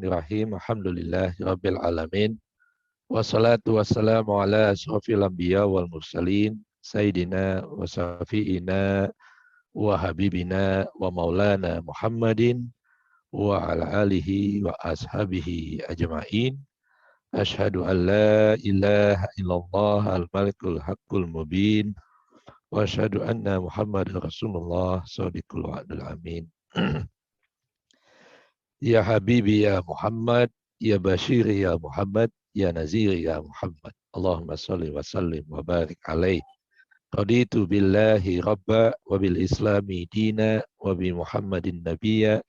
Bismillahirrahmanirrahim. Alhamdulillahirabbil alamin. Wassalatu wassalamu ala asyrofil anbiya wal mursalin sayyidina wa safiina wa habibina wa maulana Muhammadin wa ala alihi wa ashabihi ajma'in. Asyhadu an la ilaha illallah al-malikul haqqul mubin wa asyhadu anna Muhammadar Rasulullah shadiqul wa'dul amin. Ya Habibi ya Muhammad, ya Bashiri ya Muhammad, ya Naziri ya Muhammad. Allahumma salli wa sallim wa barik alaih. Raditu billahi rabba wa bil islami dina wa bi Muhammadin nabiyya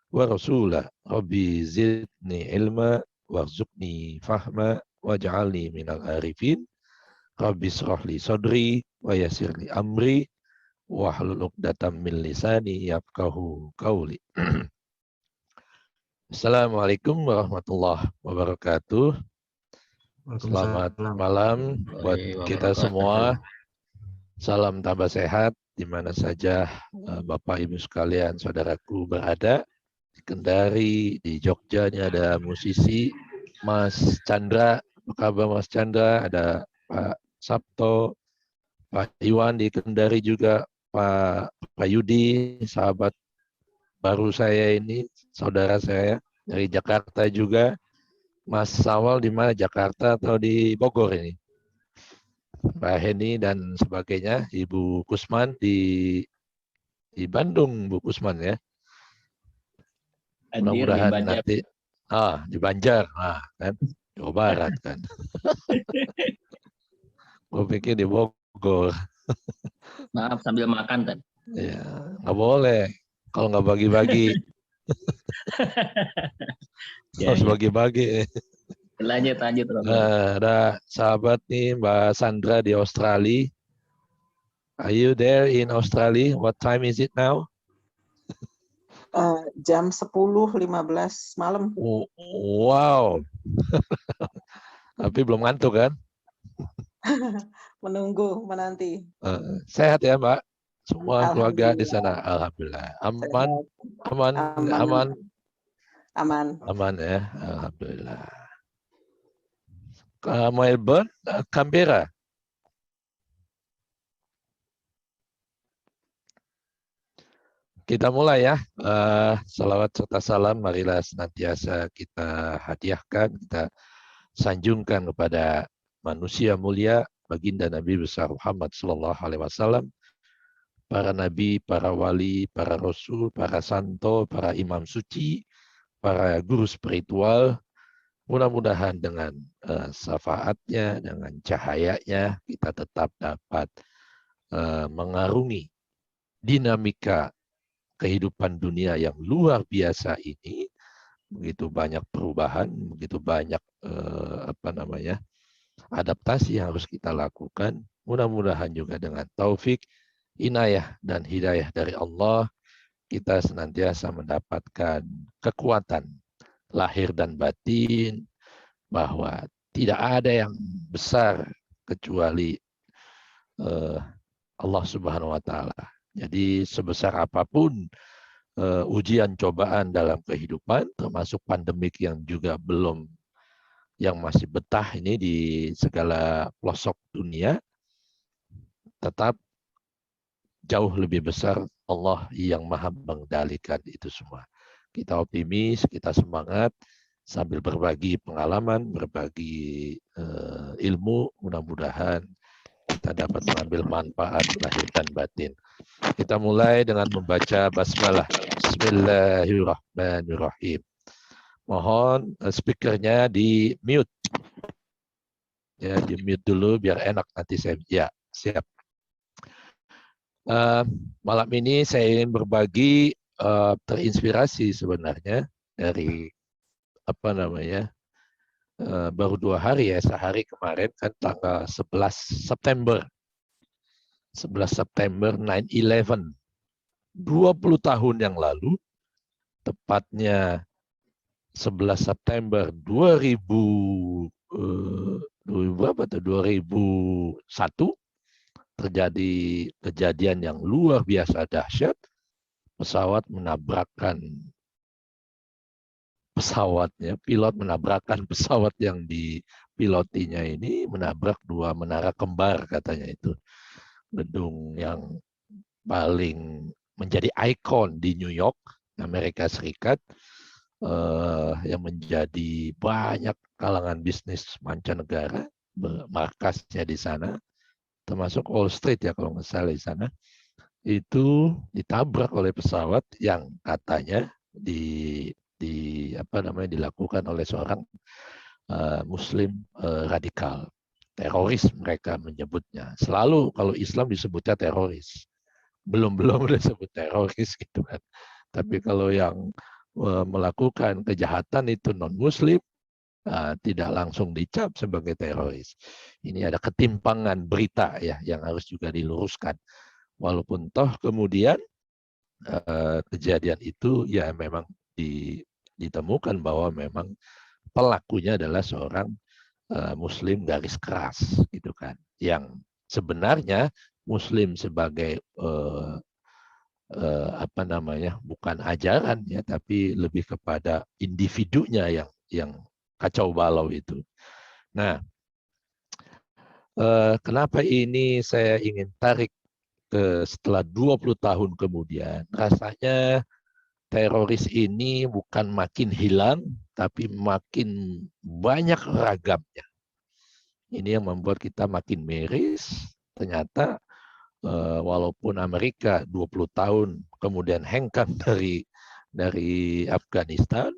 wa rasulah. Rabbi zidni ilma warzuqni fahma waj'alni minal arifin. Rabbi shrah li sadri wa yassir li amri wahlul 'uqdatam min lisani yafqahu qawli. Assalamualaikum warahmatullahi wabarakatuh. Selamat malam buat kita semua. Salam tambah sehat di mana saja Bapak Ibu sekalian, saudaraku berada. Di Kendari, di Jogja ini ada musisi Mas Chandra. Apa kabar Mas Chandra? Ada Pak Sabto, Pak Iwan di Kendari juga, Pak Yudi, sahabat baru saya ini, saudara saya dari Jakarta juga. Mas Sawal di mana, Jakarta atau di Bogor ini? Pak Heni dan sebagainya. Ibu Kusman di Bandung, Bu Kusman ya. Mudah-mudahan nanti di Banjar, kan Jawa Barat kan. Gue pikir di Bogor. Maaf sambil makan kan? Ya, nggak boleh. Kalau nggak bagi-bagi, harus bagi-bagi. Lanjut. Nah, ada sahabat nih Mbak Sandra di Australia. Are you there in Australia? What time is it now? Jam 10.15 malam. Wow. Tapi belum ngantuk kan? Menanti. Sehat ya Mbak? Semua keluarga di sana, alhamdulillah. Aman ya, alhamdulillah. Melbourne, Canberra. Kita mulai ya. Salawat serta salam marilah senantiasa kita hadiahkan, kita sanjungkan kepada manusia mulia, baginda Nabi besar Muhammad sallallahu alaihi wasallam, para nabi, para wali, para rasul, para santo, para imam suci, para guru spiritual. Mudah-mudahan dengan syafaatnya, dengan cahayanya, kita tetap dapat mengarungi dinamika kehidupan dunia yang luar biasa ini. Begitu banyak perubahan, begitu banyak adaptasi yang harus kita lakukan. Mudah-mudahan juga dengan taufik, inayah dan hidayah dari Allah, kita senantiasa mendapatkan kekuatan lahir dan batin, bahwa tidak ada yang besar kecuali Allah Subhanahu wa Ta'ala. Jadi sebesar apapun ujian cobaan dalam kehidupan, termasuk pandemik yang juga yang masih betah ini di segala pelosok dunia, tetap jauh lebih besar Allah yang maha mengendalikan itu semua. Kita optimis, kita semangat, sambil berbagi pengalaman, berbagi ilmu, mudah-mudahan kita dapat mengambil manfaat lahir dan batin. Kita mulai dengan membaca basmalah. Bismillahirrahmanirrahim. Mohon speakernya di mute. Ya, di mute dulu biar enak nanti saya. Ya, siap. Malam ini saya ingin berbagi, terinspirasi sebenarnya dari baru 2 hari ya, sehari kemarin kan tanggal 11 September 9/11, 20 tahun yang lalu, tepatnya 11 September 2001, terjadi kejadian yang luar biasa dahsyat. Pesawat menabrakkan pesawatnya, pilot menabrakkan pesawat yang dipilotinya ini, menabrak 2 menara kembar katanya itu. Gedung yang paling menjadi ikon di New York, Amerika Serikat, yang menjadi banyak kalangan bisnis mancanegara, markasnya di sana, termasuk Wall Street ya kalau nggak salah di sana, itu ditabrak oleh pesawat yang katanya dilakukan oleh seorang Muslim radikal, teroris mereka menyebutnya. Selalu kalau Islam disebutnya teroris, belum disebut teroris gitu kan. Tapi kalau yang melakukan kejahatan itu non Muslim, tidak langsung dicap sebagai teroris. Ini ada ketimpangan berita ya yang harus juga diluruskan. Walaupun toh kemudian kejadian itu ya memang ditemukan bahwa memang pelakunya adalah seorang Muslim garis keras gitu kan, yang sebenarnya Muslim sebagai bukan ajaran ya, tapi lebih kepada individunya yang kacau balau itu. Nah, kenapa ini saya ingin tarik setelah 20 tahun kemudian? Rasanya teroris ini bukan makin hilang, tapi makin banyak ragamnya. Ini yang membuat kita makin miris. Ternyata walaupun Amerika 20 tahun kemudian hengkang dari Afghanistan,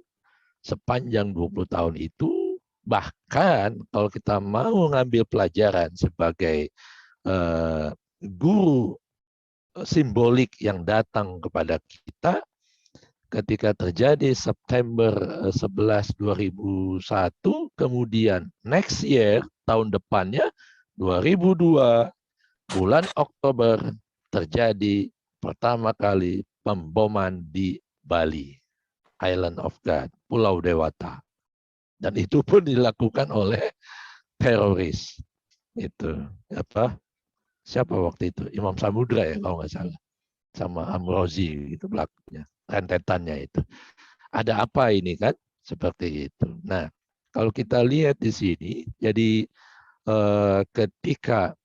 sepanjang 20 tahun itu, bahkan kalau kita mau ngambil pelajaran sebagai guru simbolik yang datang kepada kita, ketika terjadi September 11 2001, kemudian next year, tahun depannya 2002, bulan Oktober terjadi pertama kali pemboman di Bali, Island of God, Pulau Dewata. Dan itu pun dilakukan oleh teroris. Itu siapa waktu itu? Imam Samudra ya kalau nggak salah. Sama Amrozi itu pelakunya, rentetannya itu. Ada apa ini kan? Seperti itu. Nah, kalau kita lihat di sini, jadi ketika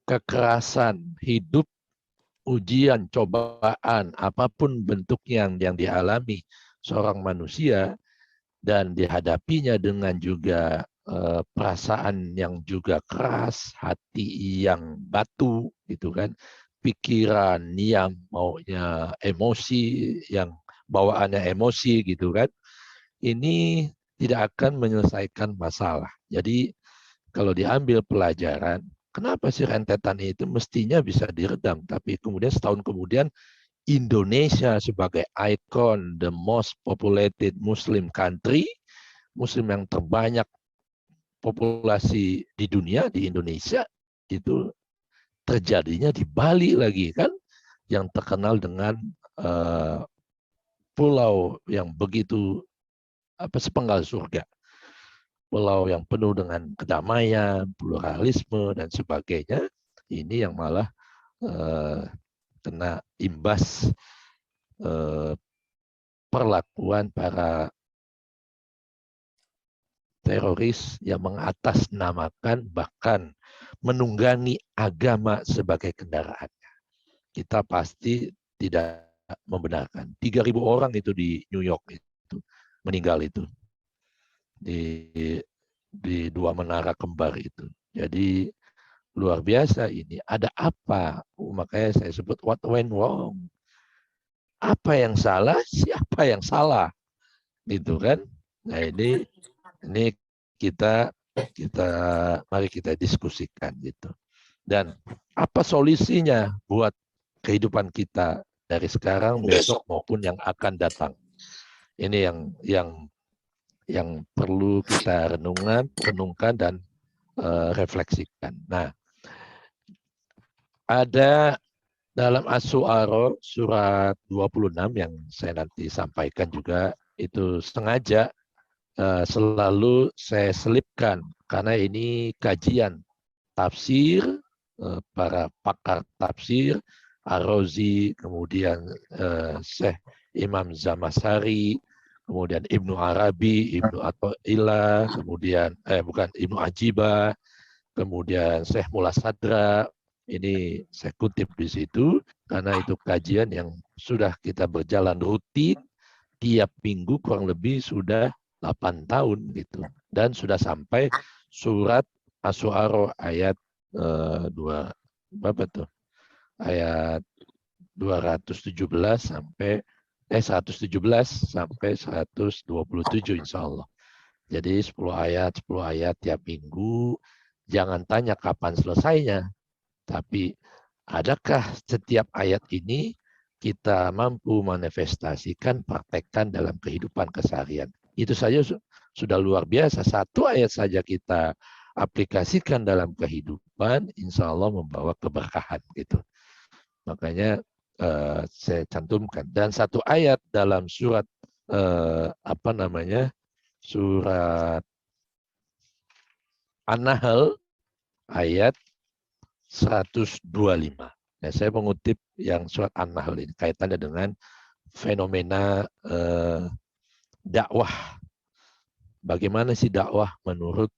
kekerasan hidup, ujian, cobaan, apapun bentuknya yang dialami seorang manusia, dan dihadapinya dengan juga perasaan yang juga keras, hati yang batu, gitu kan, pikiran yang maunya emosi, yang bawaannya emosi, gitu kan, ini tidak akan menyelesaikan masalah. Jadi kalau diambil pelajaran, kenapa sih rentetan itu mestinya bisa diredam, tapi kemudian setahun kemudian Indonesia sebagai ikon the most populated Muslim country, Muslim yang terbanyak populasi di dunia, di Indonesia, itu terjadinya di Bali lagi kan, yang terkenal dengan pulau yang begitu sepenggal surga, pulau yang penuh dengan kedamaian, pluralisme dan sebagainya. Ini yang malah kena imbas perlakuan para teroris yang mengatasnamakan bahkan menunggangi agama sebagai kendaraannya. Kita pasti tidak membenarkan. 3.000 orang itu di New York itu meninggal itu di 2 menara kembar itu. Jadi luar biasa ini. Ada apa? Makanya saya sebut what went wrong. Apa yang salah? Siapa yang salah? Gitu kan? Nah ini mari kita diskusikan gitu. Dan apa solusinya buat kehidupan kita dari sekarang, besok maupun yang akan datang. Ini yang perlu kita renungkan dan refleksikan. Nah, ada dalam As-Su'ara surat 26 yang saya nanti sampaikan juga, itu sengaja selalu saya selipkan karena ini kajian tafsir, para pakar tafsir, Ar-Razi, kemudian Syekh Imam Zamasari, kemudian Ibnu Arabi, Ibnu Athaillah, kemudian bukan Ibnu Ajibah, kemudian Syekh Mullah Sadra. Ini saya kutip di situ karena itu kajian yang sudah kita berjalan rutin tiap minggu kurang lebih sudah 8 tahun gitu, dan sudah sampai surat Asy-Syu'ara ayat berapa tuh? Ayat 217 sampai 117 sampai 127 insya Allah. Jadi 10 ayat tiap minggu. Jangan tanya kapan selesainya, tapi adakah setiap ayat ini kita mampu manifestasikan, praktekkan dalam kehidupan keseharian. Itu saja sudah luar biasa. Satu ayat saja kita aplikasikan dalam kehidupan, insya Allah membawa keberkahan gitu. Makanya saya cantumkan. Dan satu ayat dalam surat surat An-Nahl ayat 125. Nah, saya mengutip yang surat An-Nahl ini kaitannya dengan fenomena dakwah. Bagaimana sih dakwah menurut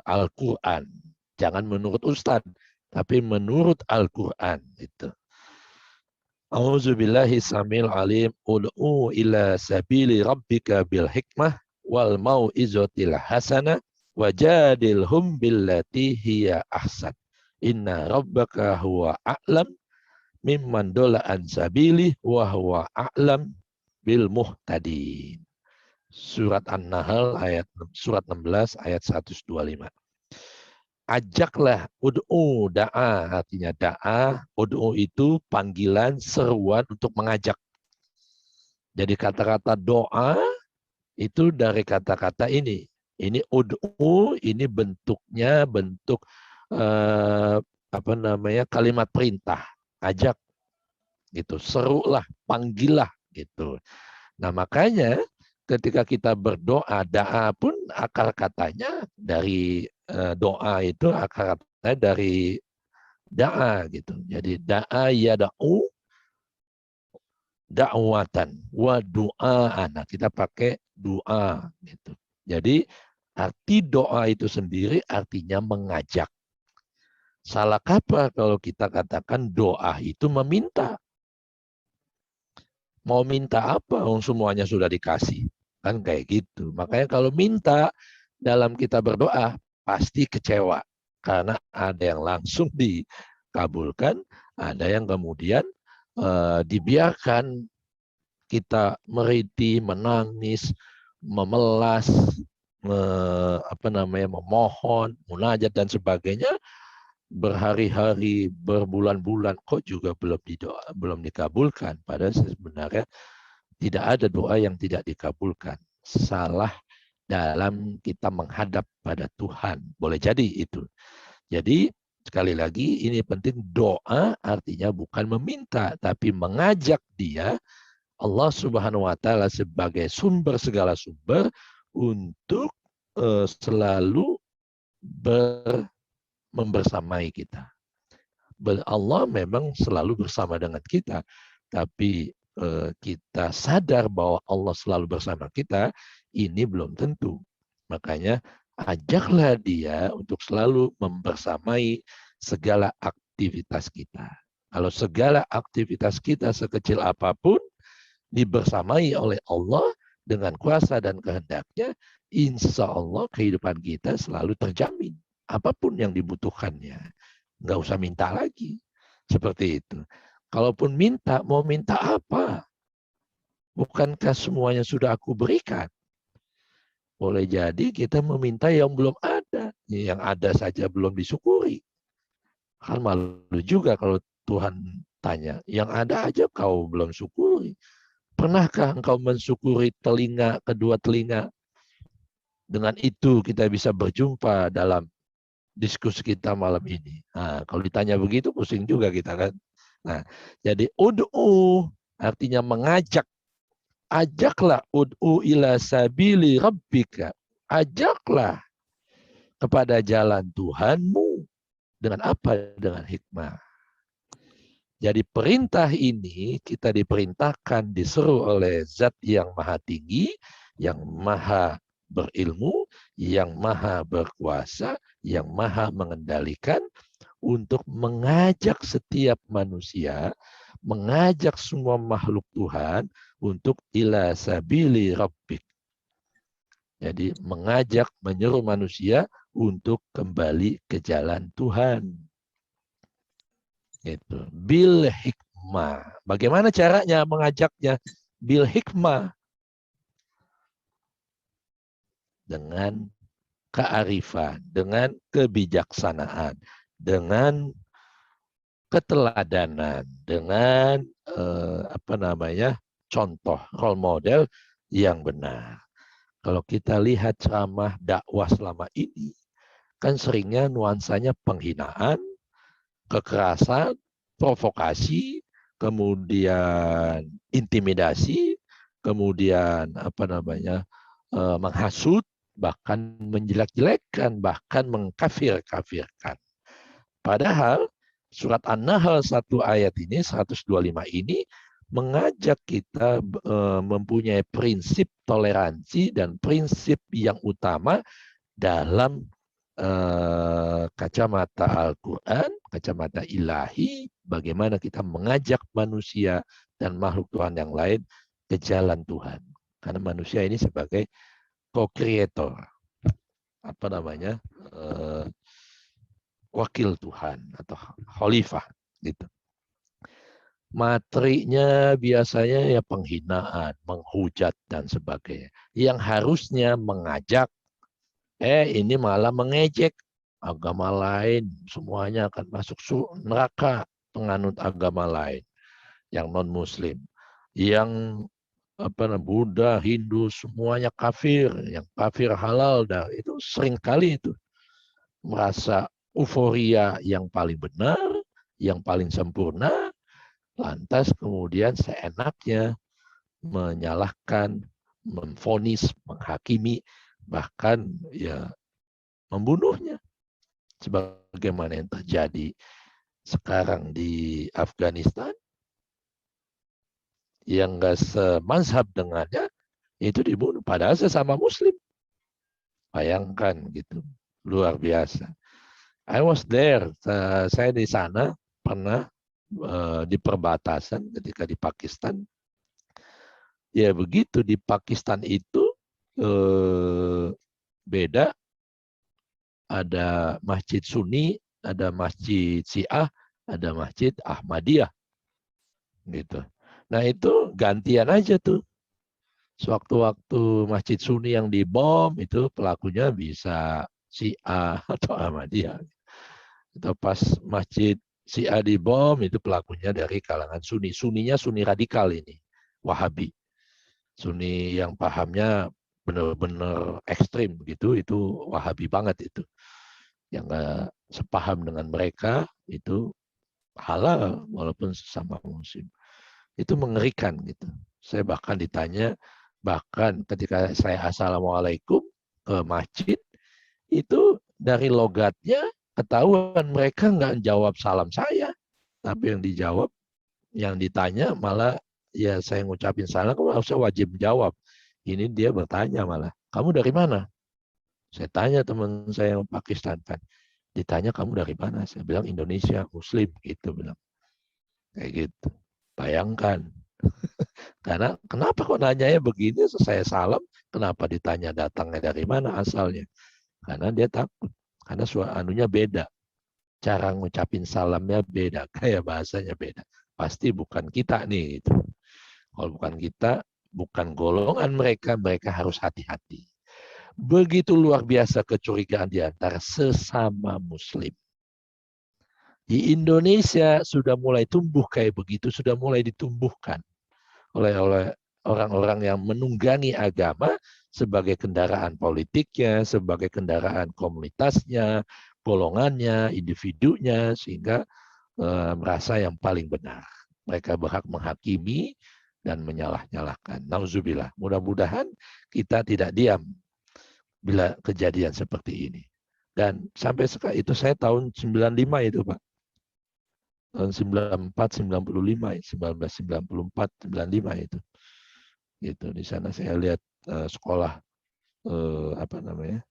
Al-Quran? Jangan menurut Ustadz, tapi menurut Al-Quran itu. A'udzubillahi samil alim ud'u ila sabili rabbika bil hikmah wal mau'izatil hasanah wajadilhum billati hiya ahsan. Inna rabbaka huwa a'lam mimman dola an sabili wa huwa a'lam bil muhtadin. Surat An-Nahl surat 16 ayat 125. Ajaklah, ud'u, da'a, artinya da'a, ud'u itu panggilan, seruan untuk mengajak. Jadi kata-kata doa itu dari kata-kata ini. Ini ud'u, ini bentuknya bentuk kalimat perintah, ajak gitu, serulah, panggillah gitu. Nah, makanya ketika kita berdoa, da'a pun akar katanya dari doa itu akar katanya dari da'a gitu. Jadi da'a yada'u da'watan wa du'aan. Nah, kita pakai doa gitu. Jadi arti doa itu sendiri artinya mengajak. Salah kaprah kalau kita katakan doa itu meminta. Mau minta apa? Semuanya sudah dikasih. Kan kayak gitu. Makanya kalau minta dalam kita berdoa, pasti kecewa. Karena ada yang langsung dikabulkan, ada yang kemudian dibiarkan kita merintih, menangis, memelas, memohon, munajat dan sebagainya, berhari-hari, berbulan-bulan kok juga belum dikabulkan. Padahal sebenarnya tidak ada doa yang tidak dikabulkan. Salah dalam kita menghadap pada Tuhan. Boleh jadi itu. Jadi sekali lagi ini penting, doa artinya bukan meminta, tapi mengajak dia, Allah Subhanahu wa Ta'ala sebagai sumber segala sumber untuk selalu membersamai kita. Allah memang selalu bersama dengan kita, tapi kita sadar bahwa Allah selalu bersama kita, ini belum tentu. Makanya ajaklah dia untuk selalu membersamai segala aktivitas kita. Kalau segala aktivitas kita sekecil apapun dibersamai oleh Allah dengan kuasa dan kehendaknya, insya Allah kehidupan kita selalu terjamin. Apapun yang dibutuhkannya. Nggak usah minta lagi. Seperti itu. Kalaupun minta, mau minta apa? Bukankah semuanya sudah aku berikan? Boleh jadi kita meminta yang belum ada. Yang ada saja belum disyukuri. Kan malu juga kalau Tuhan tanya. Yang ada aja kau belum syukuri. Pernahkah engkau mensyukuri kedua telinga? Dengan itu kita bisa berjumpa dalam diskusi kita malam ini. Nah, kalau ditanya begitu pusing juga kita kan. Nah, jadi ud'u artinya mengajak. Ajaklah ud'u ila sabili rabbika. Ajaklah kepada jalan Tuhanmu. Dengan apa? Dengan hikmah. Jadi perintah ini kita diperintahkan, disuruh oleh Zat yang maha tinggi, yang maha berilmu, yang maha berkuasa, yang maha mengendalikan, untuk mengajak setiap manusia, mengajak semua makhluk Tuhan untuk ila sabili rabbik. Jadi mengajak, menyeru manusia untuk kembali ke jalan Tuhan. Itu bil hikmah. Bagaimana caranya mengajaknya? Bil hikmah, dengan kearifan, dengan kebijaksanaan, dengan keteladanan, dengan contoh role model yang benar. Kalau kita lihat ceramah dakwah selama ini, kan seringnya nuansanya penghinaan, kekerasan, provokasi, kemudian intimidasi, kemudian menghasut, bahkan menjelek-jelekkan, bahkan mengkafir-kafirkan. Padahal surat An-Nahl 1 ayat ini, 125 ini, mengajak kita mempunyai prinsip toleransi dan prinsip yang utama dalam kacamata Al-Quran, kacamata ilahi, bagaimana kita mengajak manusia dan makhluk Tuhan yang lain ke jalan Tuhan. Karena manusia ini sebagai co-creator, wakil Tuhan atau khalifah gitu. Materinya biasanya ya penghinaan, menghujat dan sebagainya. Yang harusnya mengajak, ini malah mengejek agama lain, semuanya akan masuk neraka penganut agama lain yang non Muslim, yang Buddha, Hindu, semuanya kafir, yang kafir halal, dah itu sering kali itu merasa euforia yang paling benar, yang paling sempurna, lantas kemudian seenaknya menyalahkan, memvonis, menghakimi, bahkan ya membunuhnya, sebagaimana yang terjadi sekarang di Afghanistan, yang nggak semazhab dengannya itu dibunuh, padahal sesama Muslim. Bayangkan gitu, luar biasa. I was there, saya di sana pernah di perbatasan ketika di Pakistan. Ya begitu, di Pakistan itu beda, ada masjid Sunni, ada masjid Syiah, ada masjid Ahmadiyah gitu. Nah itu gantian aja tuh. Sewaktu-waktu masjid Sunni yang dibom itu pelakunya bisa Syiah atau Ahmadiyah. Atau pas masjid Syiah dibom itu pelakunya dari kalangan Sunni. Sunninya Sunni radikal ini, Wahabi. Sunni yang pahamnya benar-benar ekstrim begitu, itu Wahabi banget itu. Yang nggak sepaham dengan mereka itu halal walaupun sesama Muslim. Itu mengerikan gitu. Saya bahkan ditanya, bahkan ketika saya assalamualaikum ke masjid, itu dari logatnya ketahuan mereka nggak jawab salam saya, tapi yang dijawab, yang ditanya malah ya saya ngucapin salam, kamu harusnya wajib jawab. Ini dia bertanya malah, kamu dari mana? Saya tanya teman saya yang Pakistan kan, ditanya kamu dari mana? Saya bilang Indonesia, Muslim gitu bilang. Kayak gitu. Bayangkan. Karena kenapa kok nanyanya begini? Saya salam, kenapa ditanya datangnya dari mana asalnya? Karena dia takut. Karena suaranya beda. Cara ngucapin salamnya beda. Kayak bahasanya beda. Pasti bukan kita nih. Gitu. Kalau bukan kita, bukan golongan mereka, mereka harus hati-hati. Begitu luar biasa kecurigaan di antara sesama Muslim. Di Indonesia sudah mulai tumbuh kayak begitu, sudah mulai ditumbuhkan oleh orang-orang yang menunggangi agama sebagai kendaraan politiknya, sebagai kendaraan komunitasnya, golongannya, individunya, sehingga merasa yang paling benar. Mereka berhak menghakimi dan menyalah-nyalahkan. Nauzubillah. Mudah-mudahan kita tidak diam bila kejadian seperti ini. Dan sampai sekarang itu saya tahun 95 itu Pak. tahun 94, 95, 1994, 95 itu. Gitu. Di sana saya lihat sekolah apa namanya?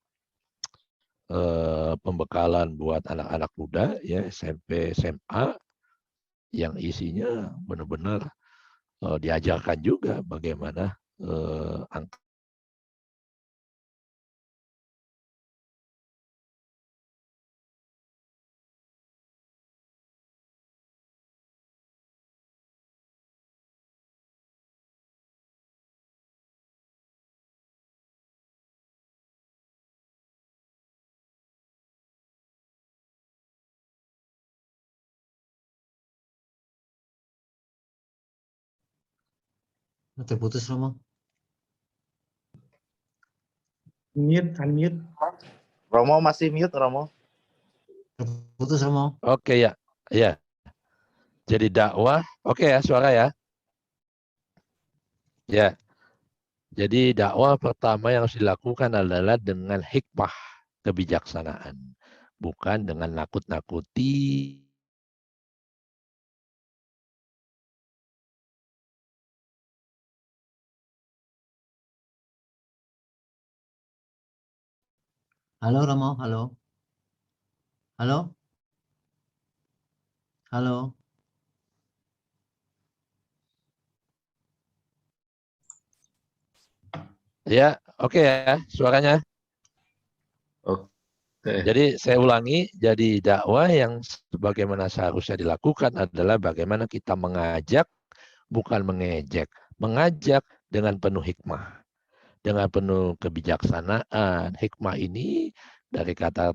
Pembekalan buat anak-anak muda ya SMP, SMA yang isinya benar-benar diajarkan juga bagaimana angka. Terputus Romo. Unmute. Romo masih mute, Romo. Terputus Romo. Oke ya, ya. Jadi dakwah, oke ya suara ya. Ya. Jadi dakwah pertama yang harus dilakukan adalah dengan hikmah, kebijaksanaan, bukan dengan nakut-nakuti. Halo Romo, halo. Halo. Halo. Ya, oke ya suaranya. Oke. Jadi saya ulangi, jadi dakwah yang sebagaimana seharusnya dilakukan adalah bagaimana kita mengajak, bukan mengejek. Mengajak dengan penuh hikmah, dengan penuh kebijaksanaan. Hikmah ini dari kata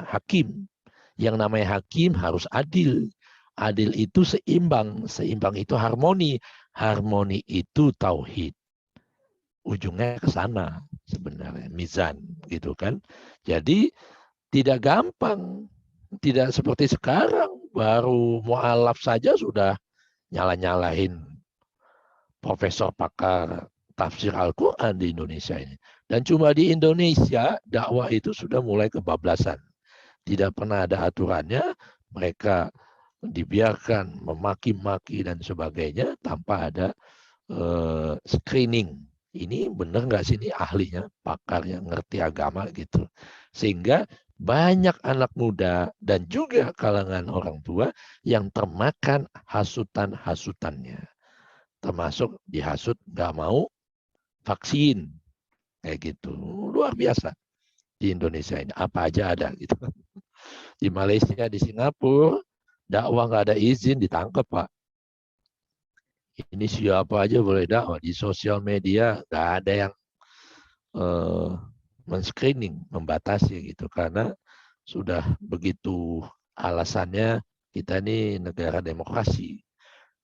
hakim. Yang namanya hakim harus adil. Adil itu seimbang. Seimbang itu harmoni. Harmoni itu tauhid. Ujungnya ke sana sebenarnya. Mizan gitu kan. Jadi tidak gampang. Tidak seperti sekarang. Baru mu'alaf saja sudah nyala-nyalahin profesor pakar tafsir Al-Quran di Indonesia ini. Dan cuma di Indonesia dakwah itu sudah mulai kebablasan. Tidak pernah ada aturannya, mereka dibiarkan memaki-maki dan sebagainya tanpa ada screening. Ini benar nggak sih ini ahlinya, pakarnya, ngerti agama gitu. Sehingga banyak anak muda dan juga kalangan orang tua yang termakan hasutan-hasutannya. Termasuk dihasut nggak mau vaksin. Kayak gitu. Luar biasa di Indonesia ini. Apa aja ada gitu. Di Malaysia, di Singapura, dakwah nggak ada izin ditangkap Pak. Ini siapa aja boleh dakwah. Di sosial media nggak ada yang men-screening, membatasi gitu. Karena sudah begitu alasannya kita ini negara demokrasi.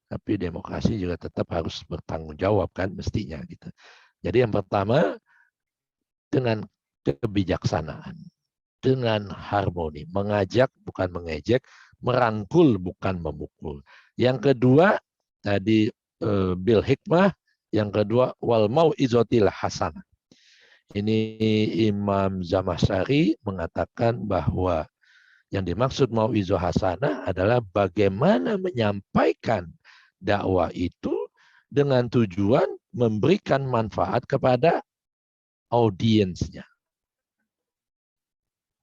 Tapi demokrasi juga tetap harus bertanggung jawab kan mestinya gitu. Jadi yang pertama dengan kebijaksanaan, dengan harmoni, mengajak bukan mengejek, merangkul bukan memukul. Yang kedua tadi bil hikmah, yang kedua wal mau'izatil hasanah. Ini Imam Zamakhsyari mengatakan bahwa yang dimaksud mau'izah hasanah adalah bagaimana menyampaikan dakwah itu dengan tujuan memberikan manfaat kepada audiensnya.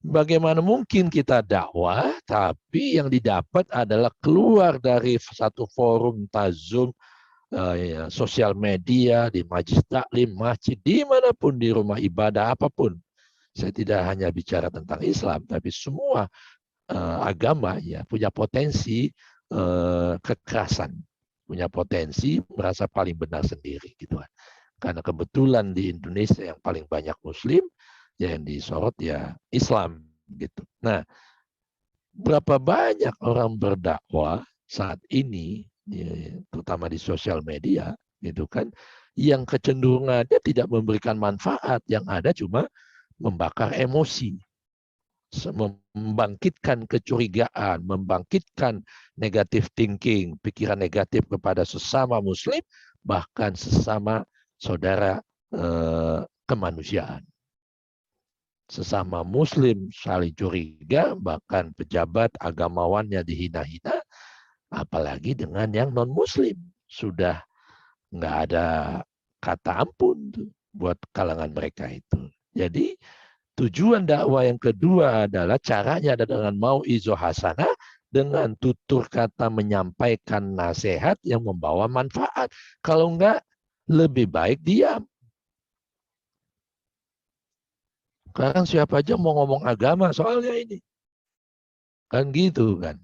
Bagaimana mungkin kita dakwah, tapi yang didapat adalah keluar dari satu forum Zoom, sosial media, di majlis taklim, masjid, dimanapun, di rumah ibadah, apapun. Saya tidak hanya bicara tentang Islam, tapi semua agama ya punya potensi kekerasan, punya potensi merasa paling benar sendiri gitu kan. Karena kebetulan di Indonesia yang paling banyak Muslim, ya yang disorot ya Islam gitu. Nah, berapa banyak orang berdakwah saat ini, ya, terutama di sosial media, gitu kan, yang kecenderungannya tidak memberikan manfaat, yang ada cuma membakar emosi, membangkitkan kecurigaan, membangkitkan negatif thinking, pikiran negatif kepada sesama Muslim, bahkan sesama saudara kemanusiaan. Sesama Muslim saling curiga, bahkan pejabat agamawannya dihina-hina, Apalagi dengan yang non-muslim. Sudah nggak ada kata ampun tuh buat kalangan mereka itu. Jadi tujuan dakwah yang kedua adalah caranya ada dengan mau'izah hasanah, dengan tutur kata menyampaikan nasihat yang membawa manfaat. Kalau enggak, lebih baik diam. Sekarang siapa aja mau ngomong agama soalnya ini. Kan gitu kan.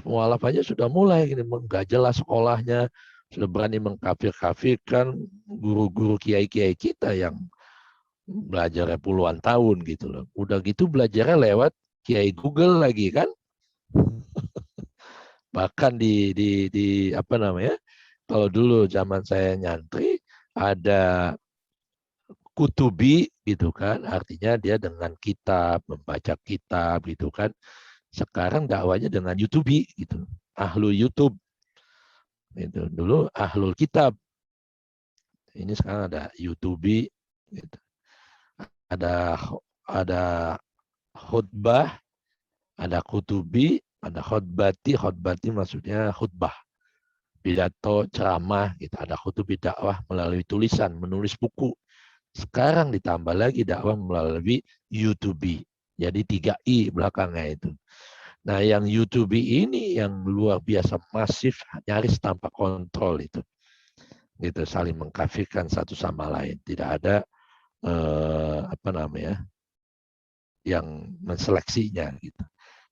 Mualaf aja sudah mulai gini, nggak jelas sekolahnya, sudah berani mengkafir-kafirkan guru-guru kiai-kiai kita yang belajarnya puluhan tahun gitu loh. Udah gitu belajarnya lewat kiai Google lagi kan. Bahkan di apa namanya? Kalau dulu zaman saya nyantri ada kutubi gitu kan, artinya dia dengan kitab, membaca kitab gitu kan. Sekarang dakwanya dengan YouTube gitu. Ahlul YouTube. Itu dulu ahlul kitab. Ini sekarang ada YouTube gitu. Ada khutbah, ada kutubi, ada khutbati. Khutbati maksudnya khutbah. Pidato, ceramah gitu. Ada kutubi dakwah melalui tulisan, menulis buku. Sekarang ditambah lagi dakwah melalui YouTube. Jadi 3i belakangnya itu. Nah, yang YouTube ini yang luar biasa masif, nyaris tanpa kontrol itu. Gitu, saling mengkafirkan satu sama lain. Tidak ada apa namanya? Yang menseleksinya gitu.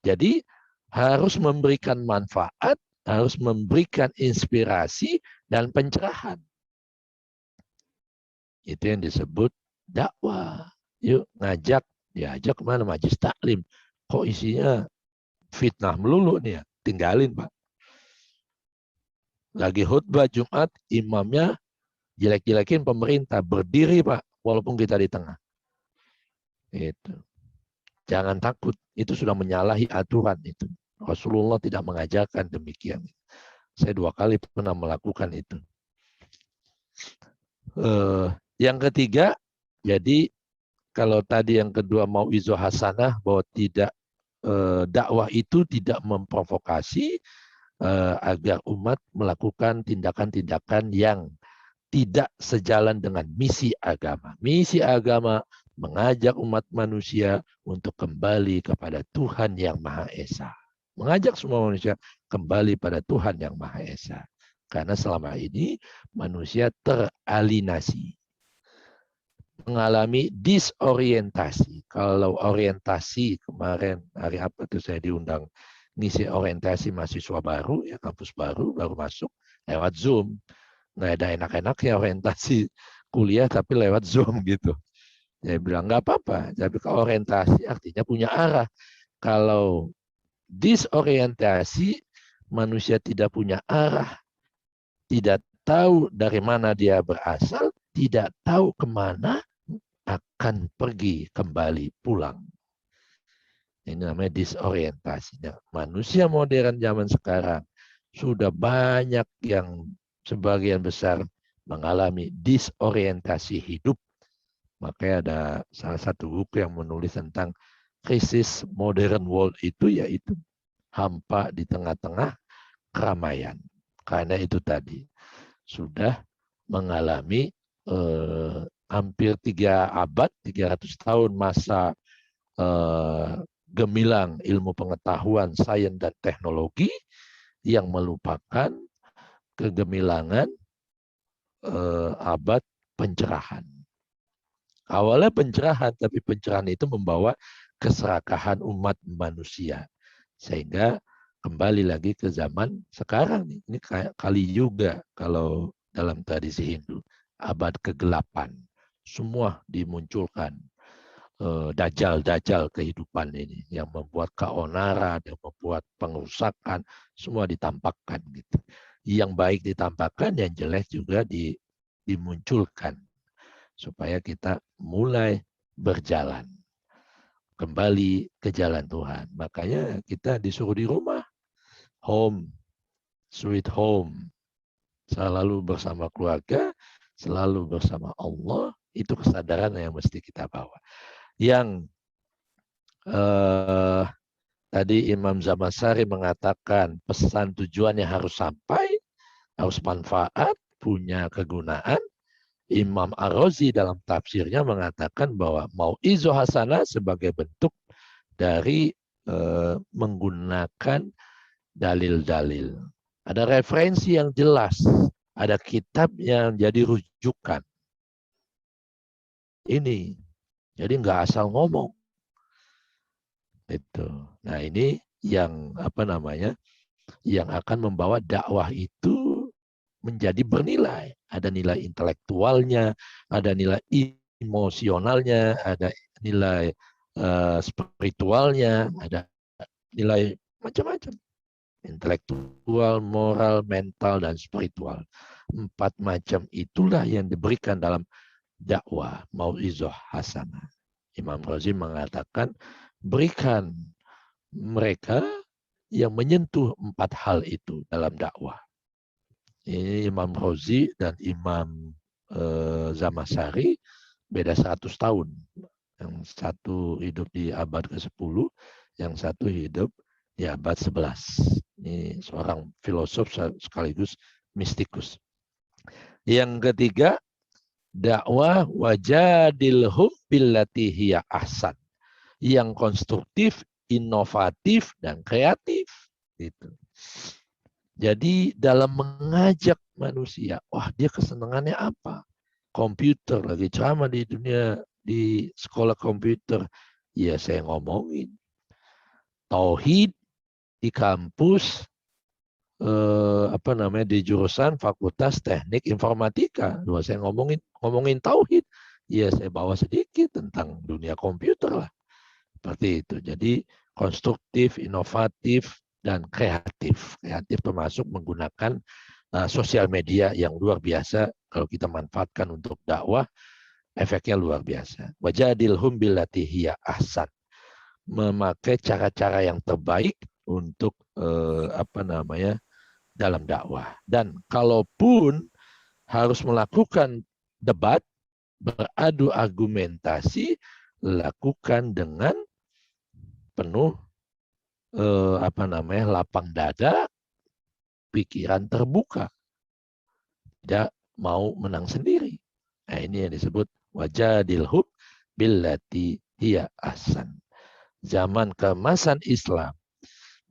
Jadi harus memberikan manfaat, harus memberikan inspirasi dan pencerahan. Itu yang disebut dakwah. Yuk ngajak, diajak kemana? Majelis taklim. Kok isinya fitnah melulu nih ya, tinggalin Pak. Lagi khutbah Jumat, imamnya jelek-jelekin pemerintah, berdiri Pak, walaupun kita di tengah. Itu. Jangan takut, itu sudah menyalahi aturan itu. Rasulullah tidak mengajarkan demikian. Saya 2 kali pernah melakukan itu. Yang ketiga, jadi kalau tadi yang kedua mau'izah hasanah, bahwa tidak dakwah itu tidak memprovokasi agar umat melakukan tindakan-tindakan yang tidak sejalan dengan misi agama. Misi agama mengajak umat manusia untuk kembali kepada Tuhan yang Maha Esa. Mengajak semua manusia kembali pada Tuhan yang Maha Esa. Karena selama ini manusia teralinasi, mengalami disorientasi. Kalau orientasi kemarin hari apa tuh saya diundang ngisi orientasi mahasiswa baru, ya kampus baru masuk lewat Zoom. Nggak ada enak-enaknya orientasi kuliah tapi lewat Zoom gitu. Saya bilang nggak apa-apa, tapi kalau orientasi artinya punya arah. Kalau disorientasi, manusia tidak punya arah, tidak tahu dari mana dia berasal, tidak tahu kemana, akan pergi kembali pulang. Ini namanya disorientasi. Nah, manusia modern zaman sekarang sudah banyak yang sebagian besar mengalami disorientasi hidup. Makanya ada salah satu buku yang menulis tentang krisis modern world itu, yaitu hampa di tengah-tengah keramaian. Karena itu tadi sudah mengalami hampir 3 abad, 300 tahun masa gemilang ilmu pengetahuan, sains, dan teknologi yang melupakan kegemilangan abad pencerahan. Awalnya pencerahan, tapi pencerahan itu membawa keserakahan umat manusia. Sehingga kembali lagi ke zaman sekarang. Ini kali juga kalau dalam tradisi Hindu. Abad ke-8. Semua dimunculkan. Dajjal-dajjal kehidupan ini. Yang membuat keonaran, yang membuat pengerusakan. Semua ditampakkan. Gitu. Yang baik ditampakkan, yang jelek juga dimunculkan. Supaya kita mulai berjalan. Kembali ke jalan Tuhan. Makanya kita disuruh di rumah. Home. Sweet home. Selalu bersama keluarga. Selalu bersama Allah. Itu kesadaran yang mesti kita bawa. Yang tadi Imam Zamasari mengatakan pesan tujuannya harus sampai, harus manfaat, punya kegunaan. Imam Ar-Razi dalam tafsirnya mengatakan bahwa mau'izah hasanah sebagai bentuk dari menggunakan dalil-dalil. Ada referensi yang jelas, ada kitab yang jadi rujukan. Ini, jadi nggak asal ngomong. Itu. Nah ini yang yang akan membawa dakwah itu menjadi bernilai. Ada nilai intelektualnya, ada nilai emosionalnya, ada nilai spiritualnya, ada nilai macam-macam. Intelektual, moral, mental, dan spiritual. 4 macam itulah yang diberikan dalam dakwah mau'izah hasanah. Imam Razi mengatakan, berikan mereka yang menyentuh 4 hal itu dalam dakwah. Ini Imam Razi dan Imam Zamasari beda 100 tahun. Yang satu hidup di abad ke-10, yang satu hidup di abad 11. Ini seorang filosof sekaligus mistikus. Yang ketiga, dakwah wajadilhum billati hiya ahsan. Yang konstruktif, inovatif, dan kreatif. Gitu. Jadi dalam mengajak manusia, wah dia kesenangannya apa? Komputer, lagi ceramah di dunia, di sekolah komputer, ya saya ngomongin. Tauhid di kampus, di jurusan Fakultas Teknik Informatika. Dua saya ngomongin tauhid, ya saya bawa sedikit tentang dunia komputer lah. Seperti itu. Jadi konstruktif, inovatif, dan kreatif. Kreatif termasuk menggunakan sosial media yang luar biasa. Kalau kita manfaatkan untuk dakwah, efeknya luar biasa. Wajadilhum billati hiya ahsan. Memakai cara-cara yang terbaik untuk dalam dakwah. Dan kalaupun harus melakukan debat, beradu argumentasi, lakukan dengan penuh lapang dada, pikiran terbuka, tidak mau menang sendiri. Nah, ini yang disebut wajadilhum billati hiya ahsan. Zaman keemasan Islam,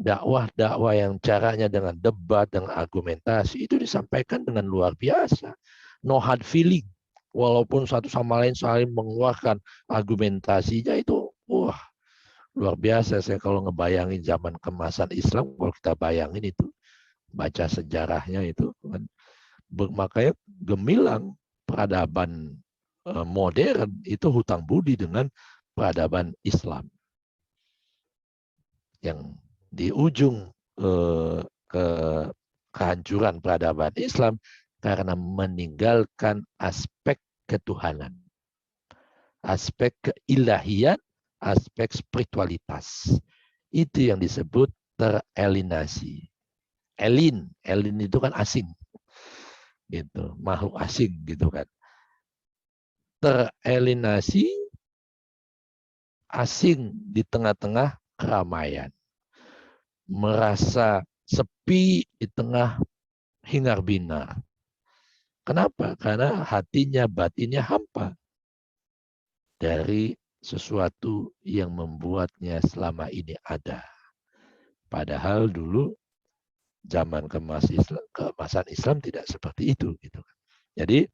dakwah-dakwah yang caranya dengan debat, dengan argumentasi, itu disampaikan dengan luar biasa. No hard feeling. Walaupun satu sama lain saling mengeluarkan argumentasinya itu, wah, luar biasa. Saya kalau ngebayangin zaman keemasan Islam, kalau kita bayangin itu, baca sejarahnya itu, makanya gemilang peradaban modern itu hutang budi dengan peradaban Islam. Yang di ujung kehancuran peradaban Islam karena meninggalkan aspek ketuhanan, aspek keilahian, aspek spiritualitas. Itu yang disebut terelinasi. Elin itu kan asing, gitu, makhluk asing, gitu kan. Terelinasi, asing di tengah-tengah keramaian, merasa sepi di tengah hingar-bingar. Kenapa? Karena hatinya, batinnya hampa dari sesuatu yang membuatnya selama ini ada. Padahal dulu zaman keemasan Islam tidak seperti itu, gitu. Jadi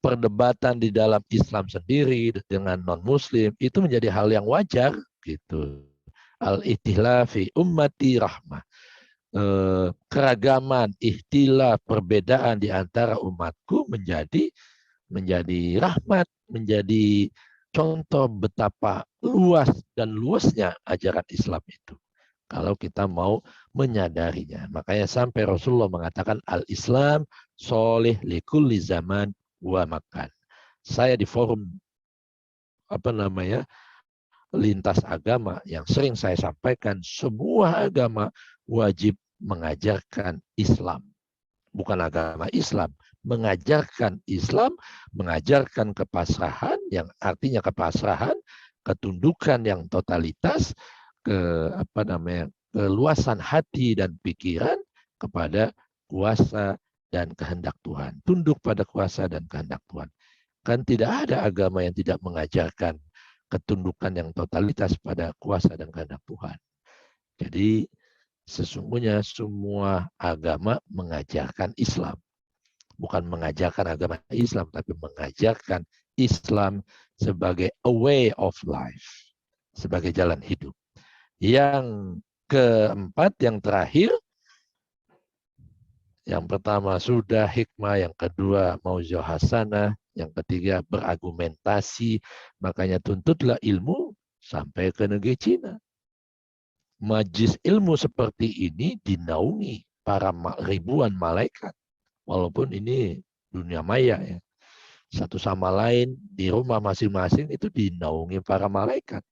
perdebatan di dalam Islam sendiri dengan non-Muslim itu menjadi hal yang wajar, gitu. Al-ihtilaf fi ummati rahmah. Keragaman, ihtilaf, perbedaan di antara umatku menjadi rahmat, menjadi contoh betapa luas dan luasnya ajaran Islam itu. Kalau kita mau menyadarinya. Makanya sampai Rasulullah mengatakan al-Islam sholih likulli zaman wa makan. Saya di forum lintas agama yang sering saya sampaikan, semua agama wajib mengajarkan Islam. Bukan agama Islam, mengajarkan Islam, mengajarkan kepasrahan, yang artinya kepasrahan ketundukan yang totalitas, keluasan hati dan pikiran kepada kuasa dan kehendak Tuhan. Tunduk pada kuasa dan kehendak Tuhan. Kan tidak ada agama yang tidak mengajarkan ketundukan yang totalitas pada kuasa dan kehendak Tuhan. Jadi sesungguhnya semua agama mengajarkan Islam. Bukan mengajarkan agama Islam, tapi mengajarkan Islam sebagai a way of life. Sebagai jalan hidup. Yang keempat, yang terakhir, yang pertama sudah hikmah, yang kedua mau'izah hasanah, yang ketiga berargumentasi, makanya tuntutlah ilmu sampai ke negeri Cina. Majlis ilmu seperti ini dinaungi para ribuan malaikat, walaupun ini dunia maya ya. Satu sama lain di rumah masing-masing itu dinaungi para malaikat.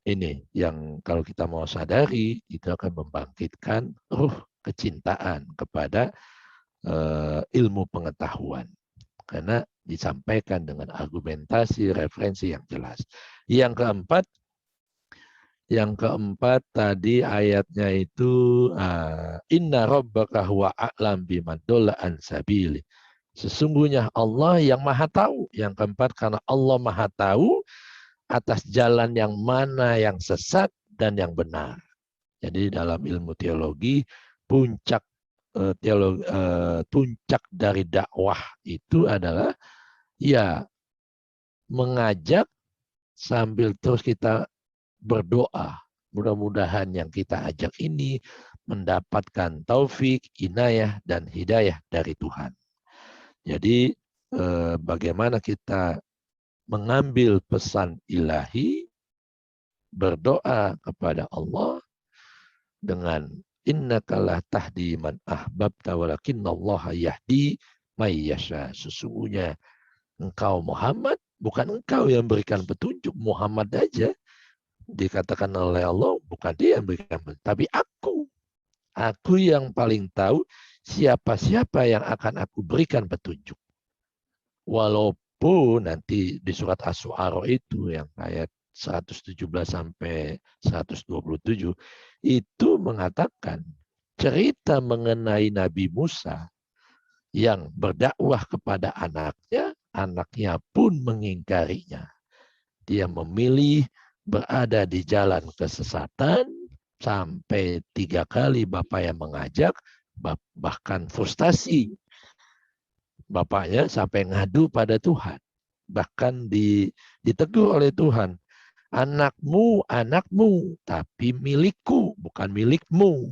Ini yang kalau kita mau sadari, itu akan membangkitkan ruh kecintaan kepada ilmu pengetahuan. Karena disampaikan dengan argumentasi, referensi yang jelas. Yang keempat tadi ayatnya itu inna rabbaka huwa a'lam biman dhalla an sabili. Sesungguhnya Allah yang maha tahu. Yang keempat, karena Allah maha tahu atas jalan yang mana yang sesat dan yang benar. Jadi dalam ilmu teologi, puncak dari dakwah itu adalah ya mengajak sambil terus kita berdoa. Mudah-mudahan yang kita ajak ini mendapatkan taufik, inayah, dan hidayah dari Tuhan. Jadi bagaimana kita mengambil pesan ilahi, berdoa kepada Allah dengan innaka la tahdi man ahbabta walakinnallaha yahdi may yasha. Sesungguhnya engkau Muhammad, bukan engkau yang berikan petunjuk, Muhammad aja dikatakan oleh Allah, bukan dia yang berikan petunjuk, tapi aku yang paling tahu siapa-siapa yang akan aku berikan petunjuk. Walaupun nanti di surat Asy-Syu'ara itu yang ayat 117 sampai 127 itu mengatakan cerita mengenai Nabi Musa yang berdakwah kepada anaknya pun mengingkarinya. Dia memilih berada di jalan kesesatan sampai 3 kali bapak yang mengajak, bahkan frustasi. Bapaknya sampai ngadu pada Tuhan. Bahkan ditegur oleh Tuhan. Anakmu, tapi milikku, bukan milikmu.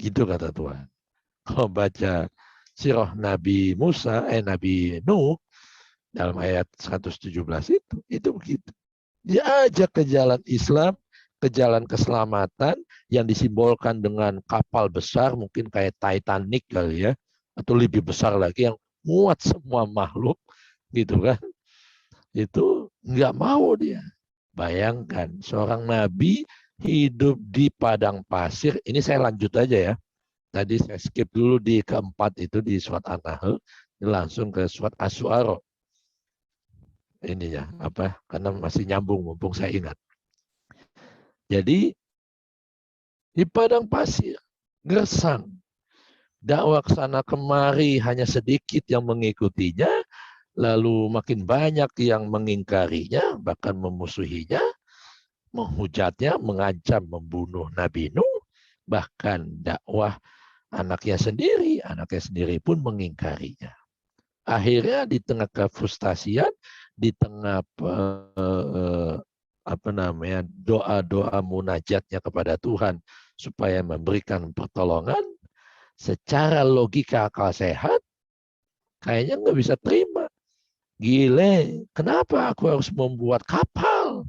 Gitu kata Tuhan. Kalau baca sirah Nabi Nabi Nuh, dalam ayat 117 itu begitu. Dia ajak ke jalan Islam, ke jalan keselamatan yang disimbolkan dengan kapal besar, mungkin kayak Titanic kali ya, atau lebih besar lagi yang muat semua makhluk, gitu kan? Itu nggak mau dia. Bayangkan seorang nabi hidup di padang pasir. Ini saya lanjut aja ya. Tadi saya skip dulu di keempat itu di surat An-Nahl, langsung ke surat Asy-Syu'ara. Ininya apa? Karena masih nyambung mumpung saya ingat. Jadi di padang pasir, gersang. Dakwah ke sana kemari hanya sedikit yang mengikutinya, lalu makin banyak yang mengingkarinya, bahkan memusuhinya, menghujatnya, mengancam membunuh Nabi Nuh, bahkan dakwah anaknya sendiri pun mengingkarinya. Akhirnya di tengah kefrustasian, di tengah doa-doa munajatnya kepada Tuhan supaya memberikan pertolongan, secara logika akal sehat, kayaknya nggak bisa terima. Gile, kenapa aku harus membuat kapal?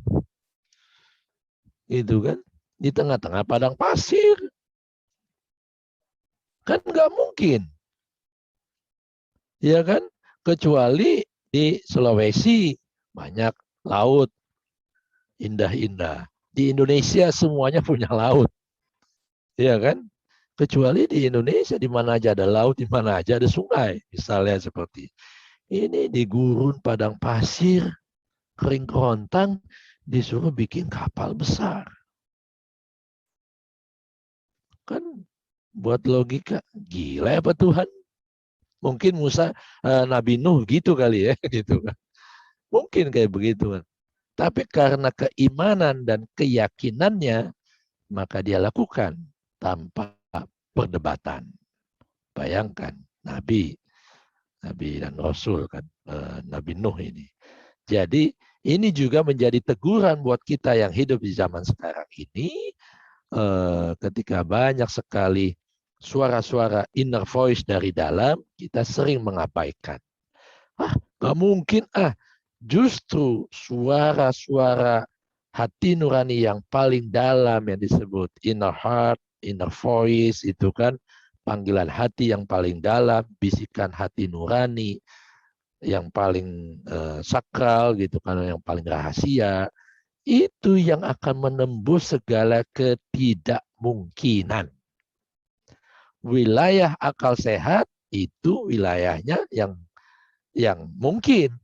Itu kan, di tengah-tengah padang pasir. Kan nggak mungkin. Ya kan? Kecuali di Sulawesi, banyak laut, indah-indah. Di Indonesia semuanya punya laut. Ya kan? Kecuali di Indonesia, di mana aja ada laut, di mana aja ada sungai. Misalnya seperti ini di gurun padang pasir, kering kerontang, disuruh bikin kapal besar. Kan buat logika, gila apa Tuhan? Mungkin Nabi Nuh gitu kali ya, gitu kan. Mungkin kayak begitu kan. Tapi karena keimanan dan keyakinannya, maka dia lakukan tanpa perdebatan. Bayangkan Nabi dan Rasul kan, Nabi Nuh ini. Jadi ini juga menjadi teguran buat kita yang hidup di zaman sekarang ini, ketika banyak sekali suara-suara inner voice dari dalam, kita sering mengabaikan. Gak mungkin justru suara-suara hati nurani yang paling dalam yang disebut inner heart, inner voice, itu kan panggilan hati yang paling dalam, bisikan hati nurani yang paling sakral gitu kan, yang paling rahasia, itu yang akan menembus segala ketidakmungkinan. Wilayah akal sehat itu wilayahnya yang mungkin.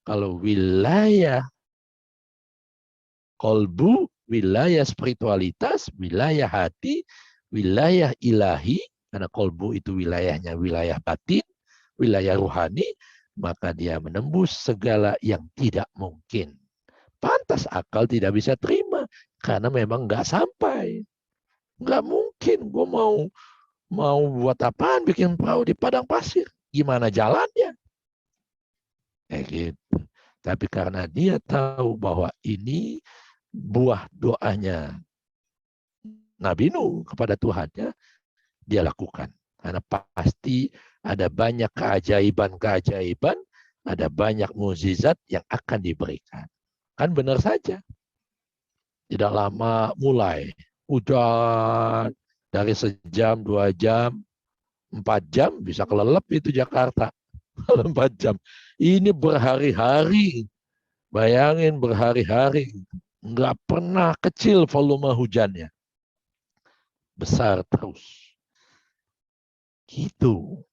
Kalau wilayah kolbu, wilayah spiritualitas, wilayah hati, wilayah ilahi, karena kolbu itu wilayahnya wilayah batin, wilayah ruhani, maka dia menembus segala yang tidak mungkin. Pantas akal tidak bisa terima, karena memang nggak sampai. Nggak mungkin, gue mau buat apaan bikin perahu di padang pasir? Gimana jalannya? Kayak gitu. Tapi karena dia tahu bahwa ini buah doanya Nabi Nuh kepada Tuhannya, dia lakukan. Karena pasti ada banyak keajaiban-keajaiban, ada banyak mukjizat yang akan diberikan. Kan benar saja. Tidak lama mulai. Hujan dari sejam, 2 jam, 4 jam bisa kelelep itu Jakarta. 4 jam. Ini berhari-hari. Bayangin berhari-hari. Nggak pernah kecil volume hujannya. Besar terus. Gitu.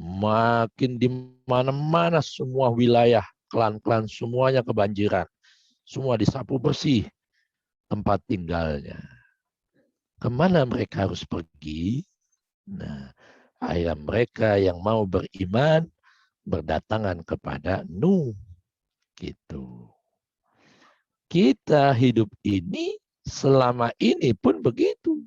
Makin di mana-mana semua wilayah, klan-klan semuanya kebanjiran. Semua disapu bersih tempat tinggalnya. Kemana mereka harus pergi? Nah, akhirnya mereka yang mau beriman berdatangan kepada Nuh. Gitu. Kita hidup ini selama ini pun begitu.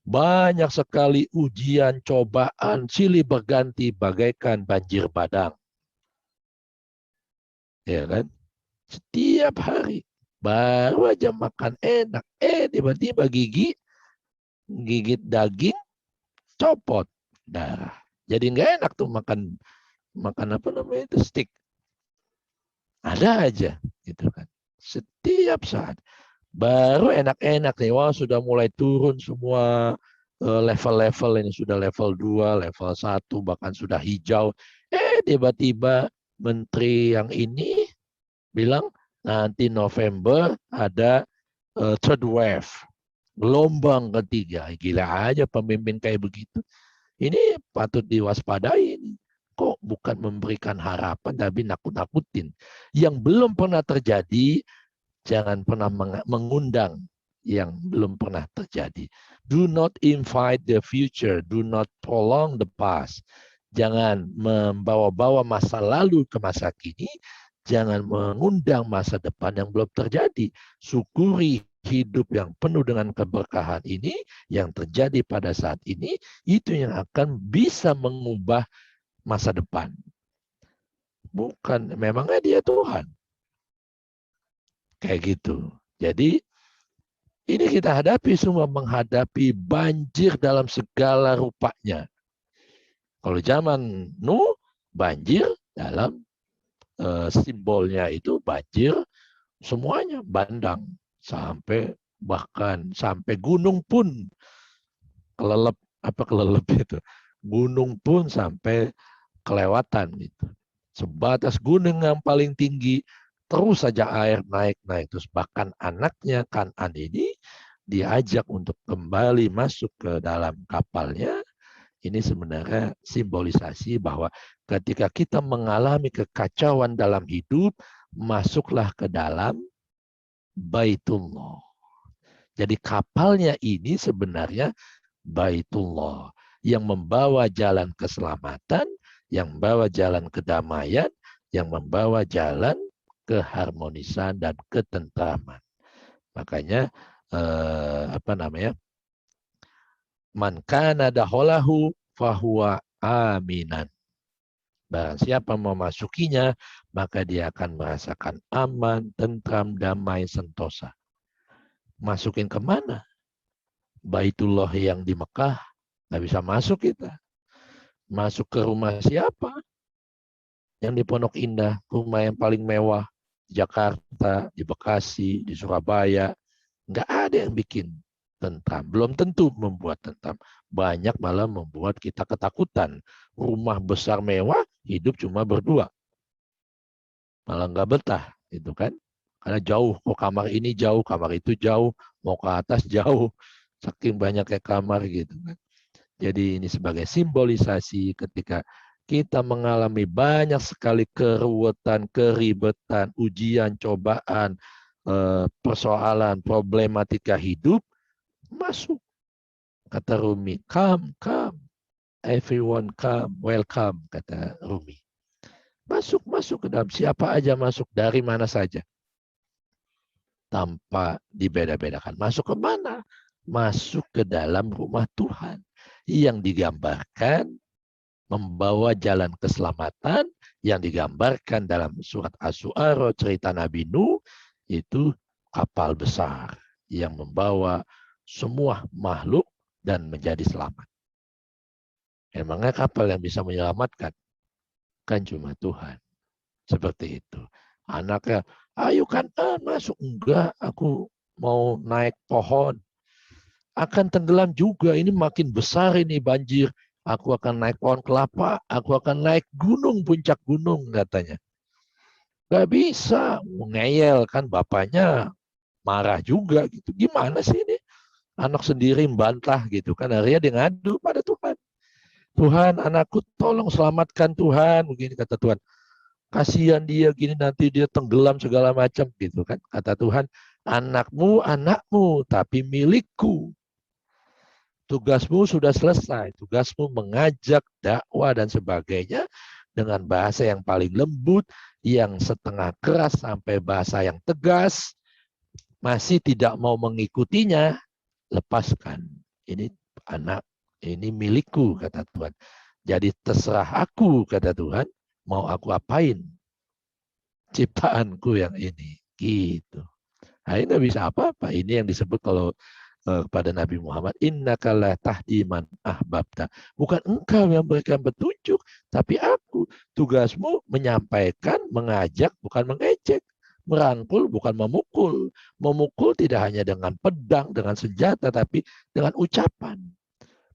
Banyak sekali ujian, cobaan, silih berganti bagaikan banjir bandang. Ya kan? Setiap hari. Baru aja makan enak. Tiba-tiba gigit daging, copot darah. Jadi nggak enak tuh makan apa namanya itu, steak. Ada aja gitu kan. Setiap saat. Baru enak-enak nih. Wah, sudah mulai turun semua level-level ini. Sudah level 2, level 1, bahkan sudah hijau. Tiba-tiba menteri yang ini bilang nanti November ada third wave. Gelombang ketiga. Gila aja pemimpin kayak begitu. Ini patut diwaspadai ini. Kok bukan memberikan harapan tapi nakut-nakutin. Yang belum pernah terjadi, jangan pernah mengundang yang belum pernah terjadi. Do not invite the future. Do not prolong the past. Jangan membawa-bawa masa lalu ke masa kini. Jangan mengundang masa depan yang belum terjadi. Syukuri hidup yang penuh dengan keberkahan ini, yang terjadi pada saat ini, itu yang akan bisa mengubah masa depan. Bukan, memangnya dia Tuhan. Kayak gitu. Jadi ini kita hadapi semua, menghadapi banjir dalam segala rupanya. Kalau zaman Nuh, banjir dalam simbolnya itu banjir semuanya, bandang. Bahkan sampai gunung pun kelelep itu. Gunung pun sampai kelewatan gitu. Sebatas gunung yang paling tinggi, terus saja air naik. Terus bahkan anaknya Kanan ini diajak untuk kembali masuk ke dalam kapalnya. Ini sebenarnya simbolisasi bahwa ketika kita mengalami kekacauan dalam hidup, masuklah ke dalam Baitullah. Jadi kapalnya ini sebenarnya Baitullah yang membawa jalan keselamatan, yang membawa jalan kedamaian, yang membawa jalan keharmonisan dan ketentraman. Makanya man kana dakhalahu fahuwa aminan. Barang siapa memasukinya, maka dia akan merasakan aman, tentram, damai, sentosa. Masukin kemana? Baitullah yang di Mekah, nggak bisa masuk kita. Masuk ke rumah siapa? Yang di Pondok Indah, rumah yang paling mewah. Di Jakarta, di Bekasi, di Surabaya. Nggak ada yang bikin tentram. Belum tentu membuat tentram. Banyak malah membuat kita ketakutan. Rumah besar mewah, hidup cuma berdua. Malah nggak betah, gitu kan? Karena jauh, kok kamar ini jauh, kamar itu jauh, mau ke atas jauh, saking banyaknya kamar gitu kan. Jadi ini sebagai simbolisasi ketika kita mengalami banyak sekali keruwetan, keribetan, ujian, cobaan, persoalan, problematika hidup, masuk. Kata Rumi, come, everyone come, welcome, kata Rumi. Masuk ke dalam, siapa aja masuk, dari mana saja. Tanpa dibeda-bedakan. Masuk ke mana? Masuk ke dalam rumah Tuhan. Yang digambarkan membawa jalan keselamatan, yang digambarkan dalam surat Asy-Syu'ara, cerita Nabi Nuh, itu kapal besar yang membawa semua makhluk dan menjadi selamat. Emangnya kapal yang bisa menyelamatkan? Kan cuma Tuhan. Seperti itu. Anaknya, ayo kan masuk. Enggak, aku mau naik pohon. Akan tenggelam juga, ini makin besar ini banjir. Aku akan naik pohon kelapa, aku akan naik gunung, puncak gunung katanya. Gak bisa, ngeyel kan bapaknya marah juga gitu. Gimana sih ini? Anak sendiri membantah gitu kan. Akhirnya dia ngadu pada Tuhan. Tuhan, anakku tolong selamatkan Tuhan. Begini kata Tuhan. Kasihan dia gini, nanti dia tenggelam segala macam gitu kan. Kata Tuhan, anakmu, tapi milikku. Tugasmu sudah selesai. Tugasmu mengajak dakwah dan sebagainya dengan bahasa yang paling lembut, yang setengah keras sampai bahasa yang tegas. Masih tidak mau mengikutinya, lepaskan. Ini anak, ini milikku, kata Tuhan. Jadi terserah aku, kata Tuhan, mau aku apain ciptaanku yang ini. Gitu. Nah, ini nggak bisa apa-apa. Ini yang disebut kalau kepada Nabi Muhammad, innaka la tahdi man ahbabta. Bukan engkau yang memberikan petunjuk, tapi aku. Tugasmu menyampaikan, mengajak, bukan mengejek. Merangkul, bukan memukul. Memukul tidak hanya dengan pedang, dengan senjata, tapi dengan ucapan.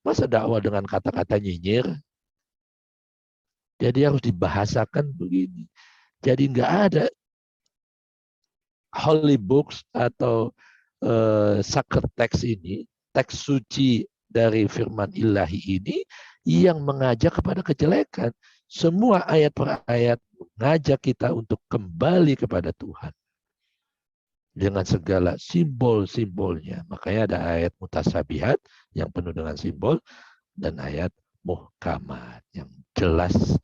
Masa dakwah dengan kata-kata nyinyir? Jadi harus dibahasakan begini. Jadi nggak ada holy books atau sacred text ini, teks suci dari firman ilahi ini yang mengajak kepada kejelekan. Semua ayat per ayat mengajak kita untuk kembali kepada Tuhan. Dengan segala simbol-simbolnya. Makanya ada ayat mutasabihat yang penuh dengan simbol dan ayat muhkamat yang jelas,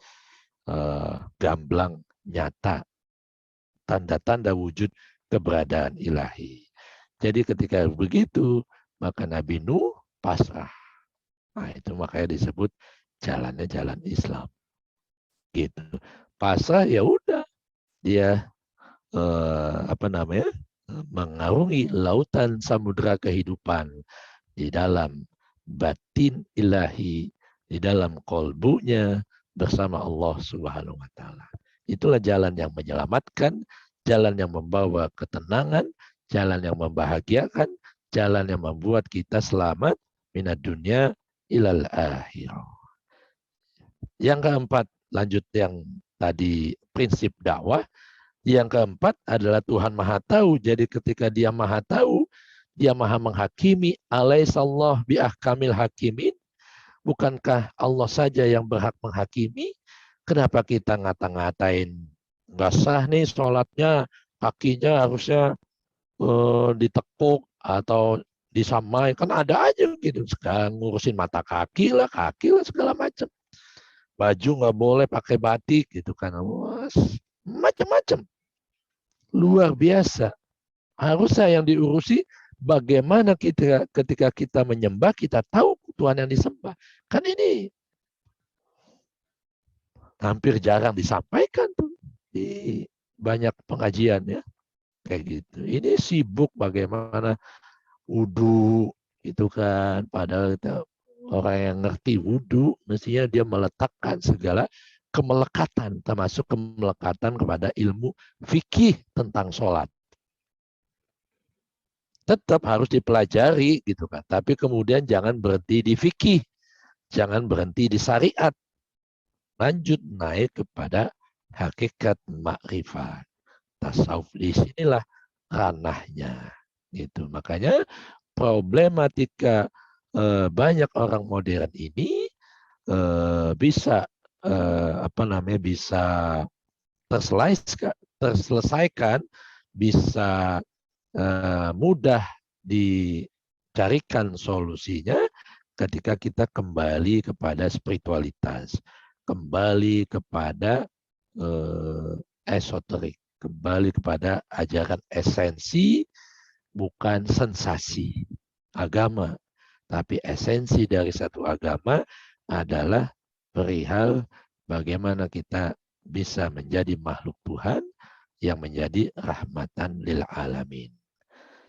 gamblang, nyata, tanda-tanda wujud keberadaan ilahi. Jadi ketika begitu, maka Nabi Nuh pasrah. Nah, itu makanya disebut jalannya jalan Islam. Gitu. Pasrah ya udah, dia mengarungi lautan samudra kehidupan di dalam batin ilahi, di dalam kolbunya bersama Allah Subhanahu wa taala. Itulah jalan yang menyelamatkan, jalan yang membawa ketenangan, jalan yang membahagiakan, jalan yang membuat kita selamat minad dunya ilal akhirah. Yang keempat, lanjut yang tadi prinsip dakwah. Yang keempat adalah Tuhan Maha Tahu. Jadi ketika Dia Maha Tahu, Dia Maha menghakimi. Alaihissallah biahkamil hakimin. Bukankah Allah saja yang berhak menghakimi? Kenapa kita ngata-ngatain nggak sah nih sholatnya, kakinya harusnya ditekuk atau disamai, kan ada aja gitu. Sekarang ngurusin mata kaki lah segala macam. Baju nggak boleh pakai batik gitu kan, macam-macam, luar biasa. Harusnya yang diurusi bagaimana kita ketika kita menyembah kita tahu Tuhan yang disembah. Kan ini hampir jarang disampaikan tuh di banyak pengajian ya kayak gitu. Ini sibuk bagaimana wudhu itu kan, padahal kita orang yang ngerti wudhu mestinya dia meletakkan segala kemelekatan, termasuk kemelekatan kepada ilmu fikih tentang sholat. Tetap harus dipelajari gitu kan, tapi kemudian jangan berhenti di fikih, jangan berhenti di syariat, lanjut naik kepada hakikat makrifat. Tasawuf di sinilah ranahnya gitu. Makanya problematika banyak orang modern ini bisa bisa terselesaikan, bisa mudah dicarikan solusinya ketika kita kembali kepada spiritualitas, kembali kepada esoterik, kembali kepada ajaran esensi, bukan sensasi agama. Tapi esensi dari satu agama adalah perihal bagaimana kita bisa menjadi makhluk Tuhan yang menjadi rahmatan lil alamin.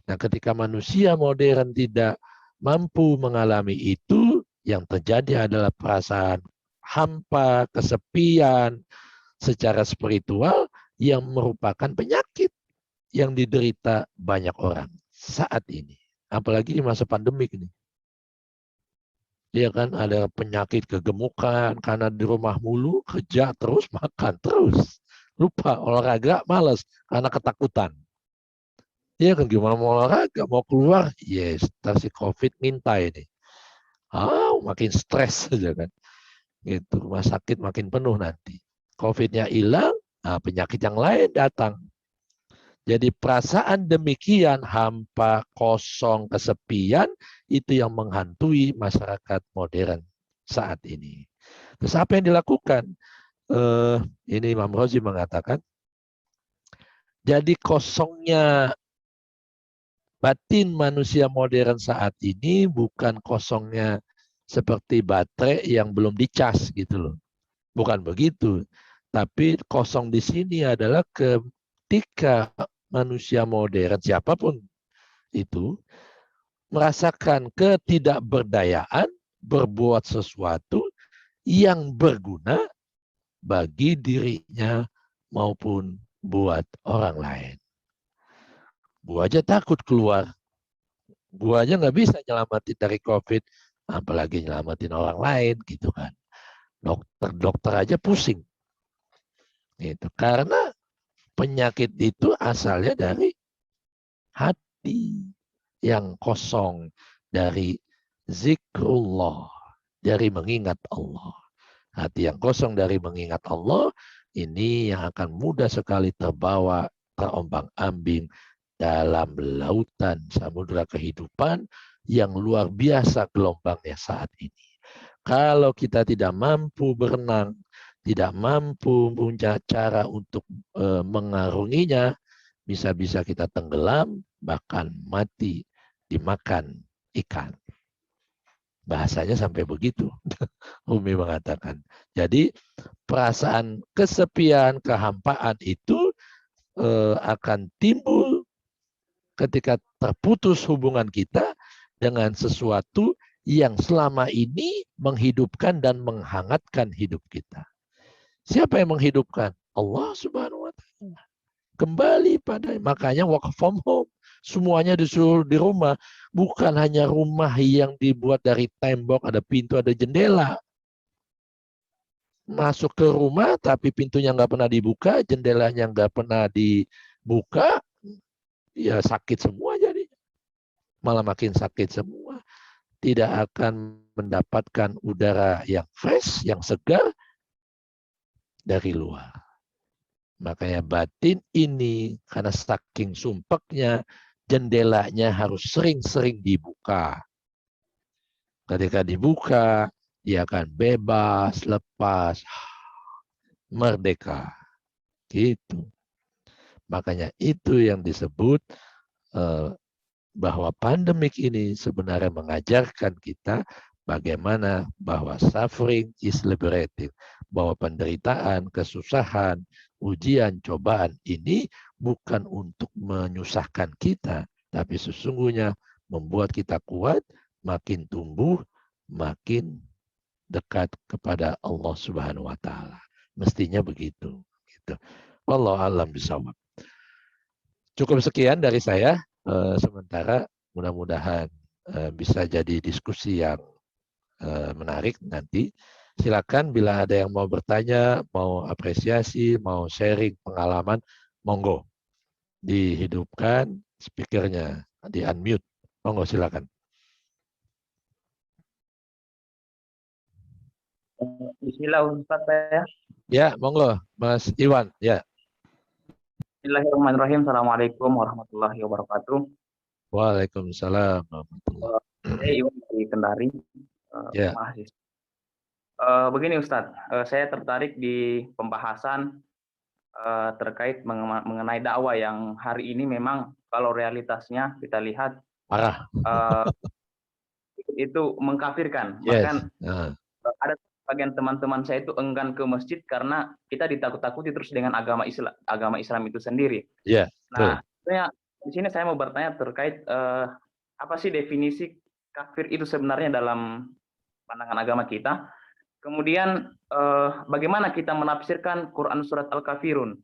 Nah, ketika manusia modern tidak mampu mengalami itu, yang terjadi adalah perasaan hampa, kesepian secara spiritual yang merupakan penyakit yang diderita banyak orang saat ini. Apalagi di masa pandemik ini. Dia kan ada penyakit kegemukan karena di rumah mulu, kerja terus, makan terus. Lupa olahraga, malas karena ketakutan. Dia kan gimana mau olahraga, mau keluar, yes, si COVID minta ini. Makin stres saja kan. Gitu, rumah sakit makin penuh nanti. COVID-nya hilang, penyakit yang lain datang. Jadi perasaan demikian, hampa, kosong, kesepian, itu yang menghantui masyarakat modern saat ini. Terus apa yang dilakukan? Ini Imam Razi mengatakan, jadi kosongnya batin manusia modern saat ini bukan kosongnya seperti baterai yang belum dicas gitu loh. Bukan begitu. Tapi kosong di sini adalah ketika manusia modern, siapapun itu, merasakan ketidakberdayaan berbuat sesuatu yang berguna bagi dirinya maupun buat orang lain. Gua aja takut keluar. Gua aja nggak bisa nyelamatin dari COVID, apalagi nyelamatin orang lain gitu kan. Dokter aja pusing. Gitu. Karena penyakit itu asalnya dari hati yang kosong, dari zikrullah, dari mengingat Allah. Hati yang kosong dari mengingat Allah, ini yang akan mudah sekali terbawa, terombang-ambing dalam lautan samudera kehidupan yang luar biasa gelombangnya saat ini. Kalau kita tidak mampu berenang, tidak mampu punya cara untuk mengarunginya, bisa-bisa kita tenggelam, bahkan mati dimakan ikan. Bahasanya sampai begitu. Umi mengatakan. Jadi perasaan kesepian, kehampaan itu akan timbul ketika terputus hubungan kita dengan sesuatu yang selama ini menghidupkan dan menghangatkan hidup kita. Siapa yang menghidupkan? Allah Subhanahu wa Ta'ala. Kembali pada, makanya work from home. Semuanya disuruh di rumah. Bukan hanya rumah yang dibuat dari tembok, ada pintu, ada jendela. Masuk ke rumah, tapi pintunya nggak pernah dibuka, jendelanya nggak pernah dibuka, ya sakit semua jadinya. Malah makin sakit semua. Tidak akan mendapatkan udara yang fresh, yang segar dari luar. Makanya batin ini karena saking sumpeknya, jendelanya harus sering-sering dibuka. Ketika dibuka, dia akan bebas, lepas, merdeka. Gitu. Makanya itu yang disebut bahwa pandemik ini sebenarnya mengajarkan kita bagaimana bahwa suffering is liberating. Bahwa penderitaan, kesusahan, ujian, cobaan ini bukan untuk menyusahkan kita, tapi sesungguhnya membuat kita kuat, makin tumbuh, makin dekat kepada Allah Subhanahu wa taala. Mestinya begitu, gitu. Wallahu a'lam bishawab. Cukup sekian dari saya. Sementara mudah-mudahan bisa jadi diskusi yang menarik nanti. Silakan bila ada yang mau bertanya, mau apresiasi, mau sharing pengalaman, monggo. Dihidupkan speakernya, di unmute. Monggo silakan. Bismillah Ustaz saya. Ya, monggo Mas Iwan. Ya. Bismillahirrahmanirrahim. Assalamualaikum warahmatullahi wabarakatuh. Waalaikumsalam warahmatullahi wabarakatuh. Saya Iwan dari Kendari. Ya. Mahasiswa. Begini Ustadz, saya tertarik di pembahasan terkait mengenai dakwah yang hari ini memang kalau realitasnya kita lihat Parah. itu mengkafirkan. Yes. Bahkan ada bagian teman-teman saya itu enggan ke masjid karena kita ditakut-takuti terus dengan agama Islam itu sendiri. Yeah, nah, di sini saya mau bertanya terkait apa sih definisi kafir itu sebenarnya dalam pandangan agama kita. Kemudian bagaimana kita menafsirkan Quran surat Al-Kafirun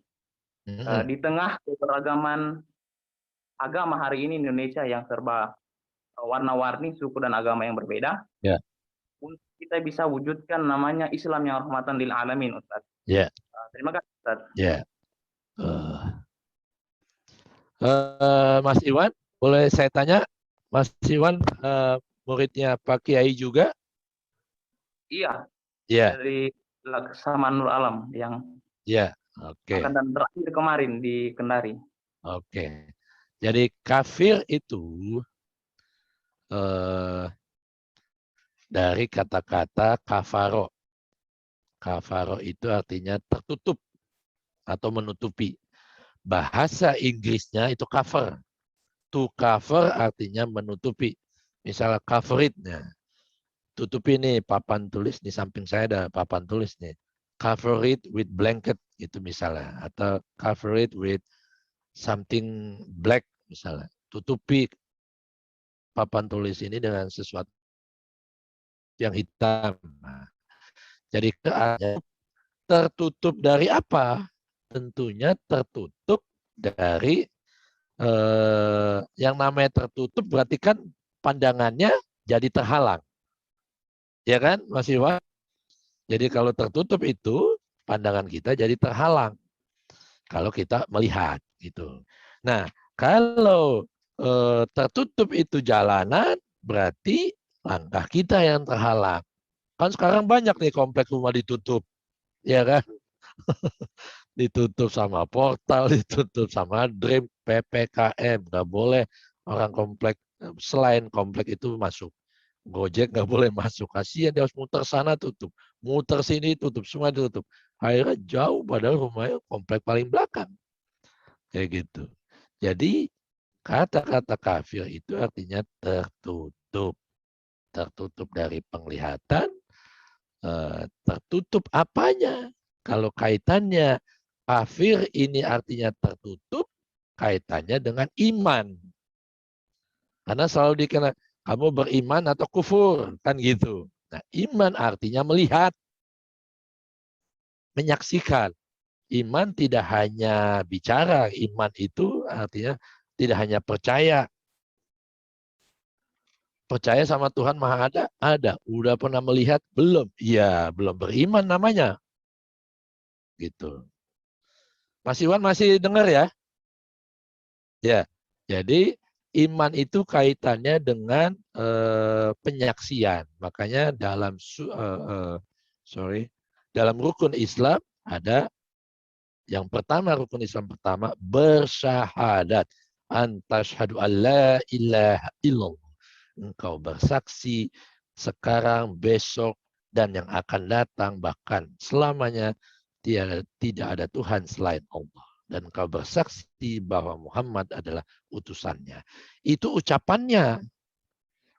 di tengah keberagaman agama hari ini Indonesia yang serba warna-warni, suku dan agama yang berbeda. Yeah. Untuk kita bisa wujudkan namanya Islam yang rahmatan lil alamin, Ustaz. Yeah. Terima kasih, Ustaz. Ya. Mas Iwan, boleh saya tanya? Mas Iwan muridnya Pak Kiai juga? Iya. Ya. Dari Laksamanul Alam yang angkatan terakhir kemarin di Kendari. Oke. Jadi kafir itu dari kata-kata kafaro. Kafaro itu artinya tertutup atau menutupi. Bahasa Inggrisnya itu cover. To cover artinya menutupi. Misalnya cover it-nya. Tutupi nih papan tulis, di samping saya ada papan tulis nih. Cover it with blanket itu misalnya. Atau cover it with something black misalnya. Tutupi papan tulis ini dengan sesuatu yang hitam. Nah, jadi tertutup dari apa? Tentunya tertutup dari yang namanya tertutup berarti kan pandangannya jadi terhalang. Ya kan, Mas Iwan? Jadi kalau tertutup itu pandangan kita jadi terhalang. Kalau kita melihat gitu. Nah, kalau tertutup itu jalanan berarti langkah kita yang terhalang. Kan sekarang banyak nih kompleks rumah ditutup. Ya kan? Ditutup sama portal, ditutup sama DRIP, PPKM. Nggak boleh orang komplek, selain komplek itu masuk. Gojek nggak boleh masuk. Kasihan dia harus muter sana tutup. Muter sini tutup. Semua ditutup. Akhirnya jauh padahal rumahnya komplek paling belakang. Kayak gitu. Jadi kata-kata kafir itu artinya tertutup. Tertutup dari penglihatan. Tertutup apanya? Kalau kaitannya kafir ini artinya tertutup. Kaitannya dengan iman. Karena selalu dikenal. Kamu beriman atau kufur, kan gitu. Nah, iman artinya melihat, menyaksikan. Iman tidak hanya bicara, iman itu artinya tidak hanya percaya. Percaya sama Tuhan Maha Ada? Ada. Udah pernah melihat? Belum. Ya, belum beriman namanya. Gitu. Mas Iwan masih dengar ya? Ya. Jadi iman itu kaitannya dengan penyaksian. Makanya dalam dalam rukun Islam ada Yang pertama, rukun Islam pertama, bersyahadat. Antashhadu an la ilaha illallah. Engkau bersaksi sekarang, besok, dan yang akan datang, bahkan selamanya tidak ada Tuhan selain Allah. Dan engkau bersaksi bahwa Muhammad adalah utusannya. Itu ucapannya.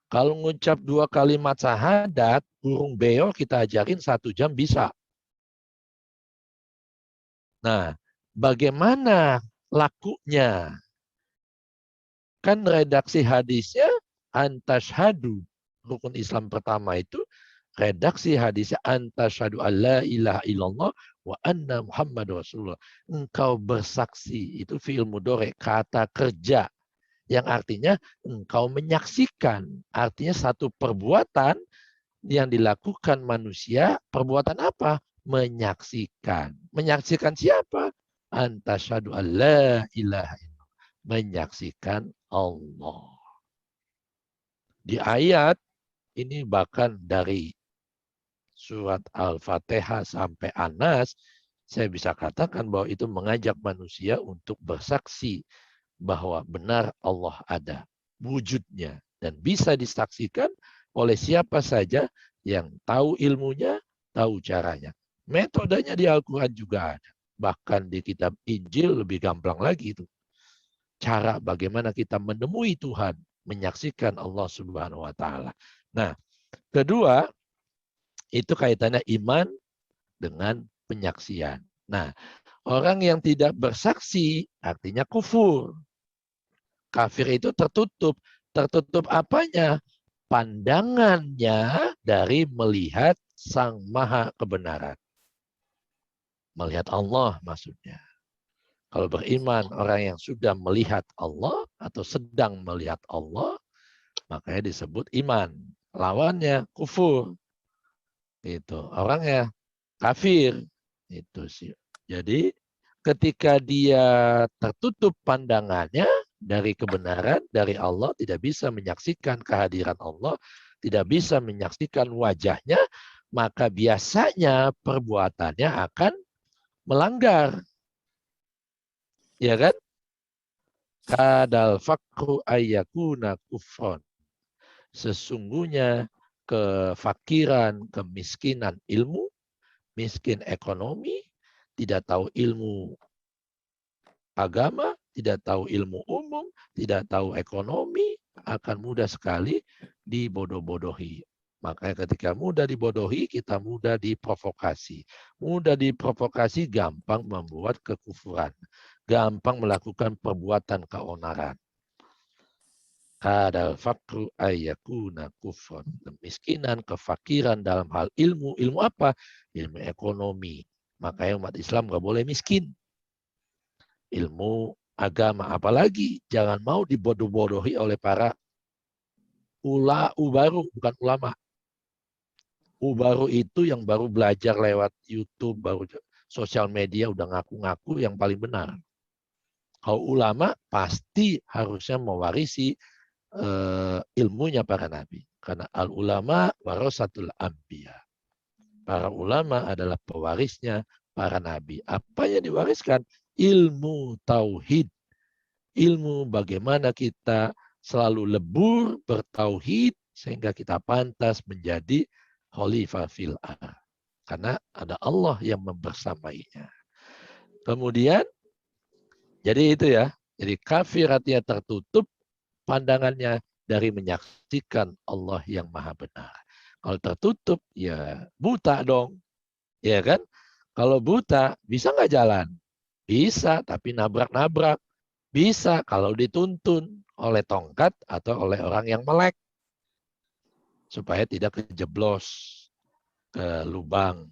Kalau ngucap 2 kalimat syahadat, burung beo kita ajarin 1 jam bisa. Nah, bagaimana lakunya? Kan redaksi hadisnya antashhadu. Rukun Islam pertama itu redaksi hadisnya antashhadu alla ilaha illallah wa anna Muhammad Rasulullah. Engkau bersaksi, itu fi'il mudhari, kata kerja. Yang artinya engkau menyaksikan. Artinya satu perbuatan yang dilakukan manusia, perbuatan apa? Menyaksikan. Menyaksikan siapa? Antashhadu alla ilaha illallah. Menyaksikan Allah. Di ayat ini bahkan dari surat Al-Fatihah sampai An-Nas, saya bisa katakan bahwa itu mengajak manusia untuk bersaksi bahwa benar Allah ada wujudnya dan bisa disaksikan oleh siapa saja yang tahu ilmunya, tahu caranya. Metodenya di Al-Quran juga ada. Bahkan di kitab Injil lebih gampang lagi itu. Cara bagaimana kita menemui Tuhan, menyaksikan Allah Subhanahu wa taala. Nah, kedua itu kaitannya iman dengan penyaksian. Nah, orang yang tidak bersaksi artinya kufur. Kafir itu tertutup. Tertutup apanya? Pandangannya dari melihat Sang Maha Kebenaran. Melihat Allah maksudnya. Kalau beriman orang yang sudah melihat Allah atau sedang melihat Allah, makanya disebut iman. Lawannya kufur. Itu orangnya kafir. Itu sih. Jadi ketika dia tertutup pandangannya dari kebenaran dari Allah, tidak bisa menyaksikan kehadiran Allah, tidak bisa menyaksikan wajahnya, maka biasanya perbuatannya akan melanggar. Ya kan? Kadal fakru ayyakuna kufron. Sesungguhnya kefakiran, kemiskinan ilmu, miskin ekonomi, tidak tahu ilmu agama, tidak tahu ilmu umum, tidak tahu ekonomi, akan mudah sekali dibodoh-bodohi. Makanya ketika mudah dibodohi, kita mudah diprovokasi. Mudah diprovokasi gampang membuat kekufuran. Gampang melakukan perbuatan keonaran. Kadal fakru ayyakuna kufron. Kemiskinan, kefakiran dalam hal ilmu. Ilmu apa? Ilmu ekonomi. Makanya umat Islam nggak boleh miskin. Ilmu agama. Apalagi jangan mau dibodoh-bodohi oleh para baru, bukan ulama. Baru itu yang baru belajar lewat YouTube, baru sosial media, udah ngaku-ngaku yang paling benar. Kalau ulama pasti harusnya mewarisi ilmunya para nabi. Karena al-ulama warasatul anbiya. Para ulama adalah pewarisnya para nabi. Apa yang diwariskan? Ilmu tauhid. Ilmu bagaimana kita selalu lebur bertauhid sehingga kita pantas menjadi khalifah fil ardh. Karena ada Allah yang membersamainya. Kemudian jadi itu ya. Jadi kafir artinya tertutup pandangannya dari menyaksikan Allah yang maha benar. Kalau tertutup, ya buta dong. Ya kan? Kalau buta, bisa nggak jalan? Bisa, tapi nabrak-nabrak. Bisa kalau dituntun oleh tongkat atau oleh orang yang melek. Supaya tidak kejeblos ke lubang,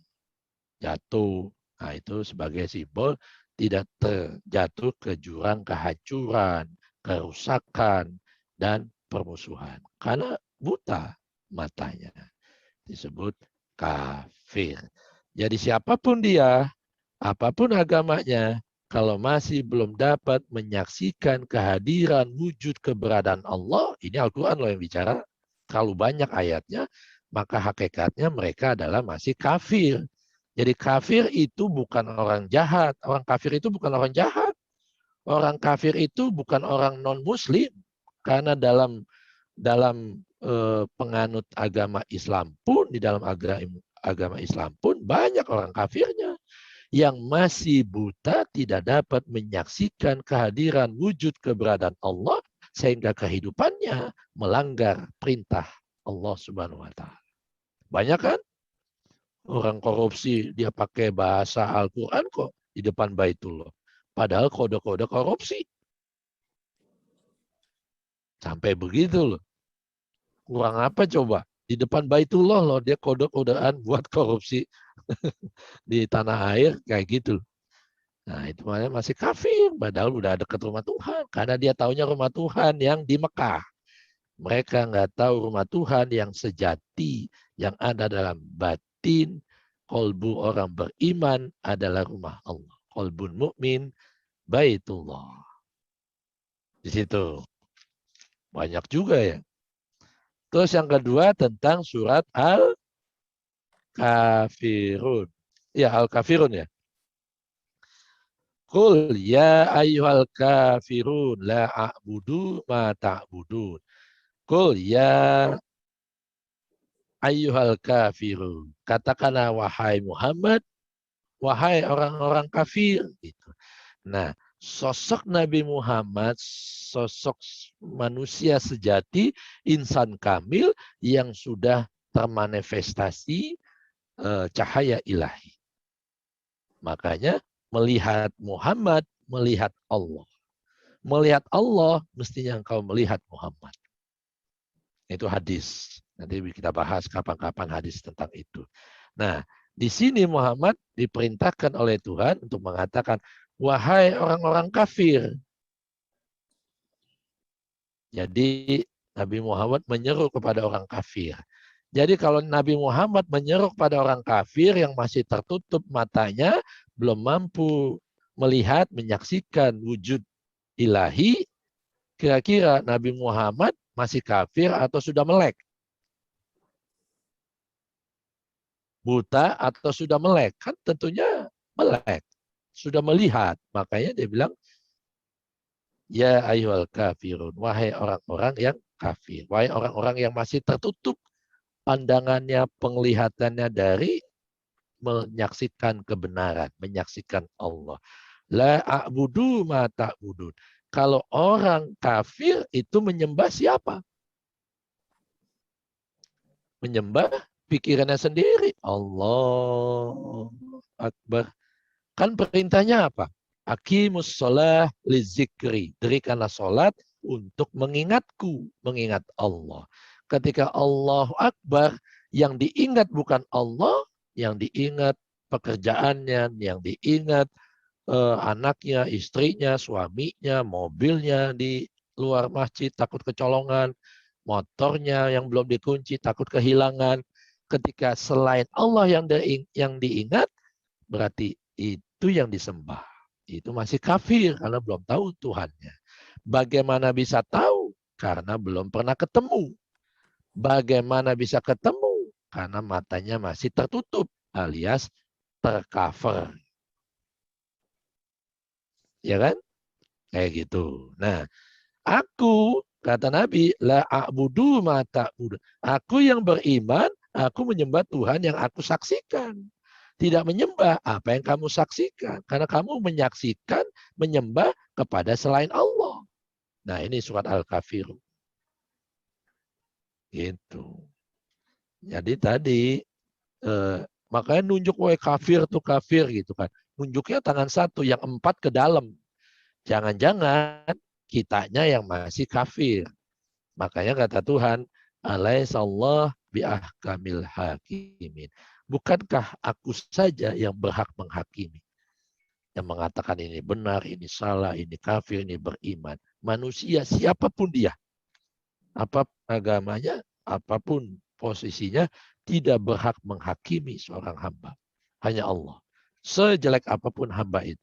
jatuh. Nah itu sebagai simbol tidak terjatuh ke jurang kehancuran, kerusakan, dan permusuhan. Karena buta matanya. Disebut kafir. Jadi siapapun dia, apapun agamanya, kalau masih belum dapat menyaksikan kehadiran wujud keberadaan Allah, ini Al-Quran loh yang bicara, terlalu banyak ayatnya, maka hakikatnya mereka adalah masih kafir. Jadi kafir itu bukan orang jahat. Orang kafir itu bukan orang jahat. Orang kafir itu bukan orang non-muslim. Karena dalam penganut agama Islam pun, di dalam agama Islam pun banyak orang kafirnya. Yang masih buta tidak dapat menyaksikan kehadiran wujud keberadaan Allah sehingga kehidupannya melanggar perintah Allah Subhanahu wa taala. Banyak kan orang korupsi dia pakai bahasa Al-Qur'an kok di depan Baitullah. Padahal kode-kode korupsi. Sampai begitu loh. Kurang apa coba? Di depan Baitullah loh dia kode-kodean buat korupsi di tanah air kayak gitu. Nah itu masih kafir, padahal udah dekat rumah Tuhan. Karena dia taunya rumah Tuhan yang di Mekah. Mereka nggak tahu rumah Tuhan yang sejati, yang ada dalam batin, kolbu orang beriman adalah rumah Allah. Kolbun mukmin, Baitullah. Di situ banyak juga ya. Terus yang kedua tentang surat Al-Kafirun. Ya, Al-Kafirun ya. Qul ya ayyuhal kafirun la a'budu ma ta'budun. Qul ya ayyuhal kafirun. Katakanlah wahai Muhammad, wahai orang-orang kafir. Gitu. Nah, sosok Nabi Muhammad, sosok manusia sejati, insan kamil yang sudah termanifestasi cahaya ilahi. Makanya melihat Muhammad, melihat Allah. Melihat Allah, mestinya engkau melihat Muhammad. Itu hadis. Nanti kita bahas kapan-kapan hadis tentang itu. Nah, di sini Muhammad diperintahkan oleh Tuhan untuk mengatakan, wahai orang-orang kafir. Jadi Nabi Muhammad menyeru kepada orang kafir. Jadi kalau Nabi Muhammad menyeru kepada orang kafir yang masih tertutup matanya, belum mampu melihat, menyaksikan wujud ilahi, kira-kira Nabi Muhammad masih kafir atau sudah melek? Buta atau sudah melek? Kan tentunya melek. Sudah melihat. Makanya dia bilang, ya ayyuhal kafirun. Wahai orang-orang yang kafir. Wahai orang-orang yang masih tertutup pandangannya, penglihatannya dari menyaksikan kebenaran, menyaksikan Allah. La a'budu ma ta'budun. Kalau orang kafir itu menyembah siapa? Menyembah pikirannya sendiri. Allah Akbar. Kan perintahnya apa? Aqimus sholah lizikri. Dirikanlah sholat untuk mengingatku, mengingat Allah. Ketika Allahu Akbar, yang diingat bukan Allah, yang diingat pekerjaannya, yang diingat anaknya, istrinya, suaminya, mobilnya di luar masjid, takut kecolongan, motornya yang belum dikunci, takut kehilangan. Ketika selain Allah yang diingat, berarti itu yang disembah. Itu masih kafir karena belum tahu Tuhannya. Bagaimana bisa tahu? Karena belum pernah ketemu. Bagaimana bisa ketemu? Karena matanya masih tertutup alias tercover. Ya kan? Kayak gitu. Nah, aku, kata Nabi, la a'budu ma ta'budun. Aku yang beriman, aku menyembah Tuhan yang aku saksikan. Tidak menyembah apa yang kamu saksikan. Karena kamu menyaksikan, menyembah kepada selain Allah. Nah, ini surat Al-Kafirun. Gitu. Jadi tadi, makanya nunjuk wahai kafir tuh kafir gitu kan. Nunjuknya tangan satu, yang 4 ke dalam. Jangan-jangan kitanya yang masih kafir. Makanya kata Tuhan, alaihissallah biahkamil hakimin. Bukankah aku saja yang berhak menghakimi? Yang mengatakan ini benar, ini salah, ini kafir, ini beriman. Manusia siapapun dia. Apa agamanya, apapun posisinya, tidak berhak menghakimi seorang hamba. Hanya Allah. Sejelek apapun hamba itu.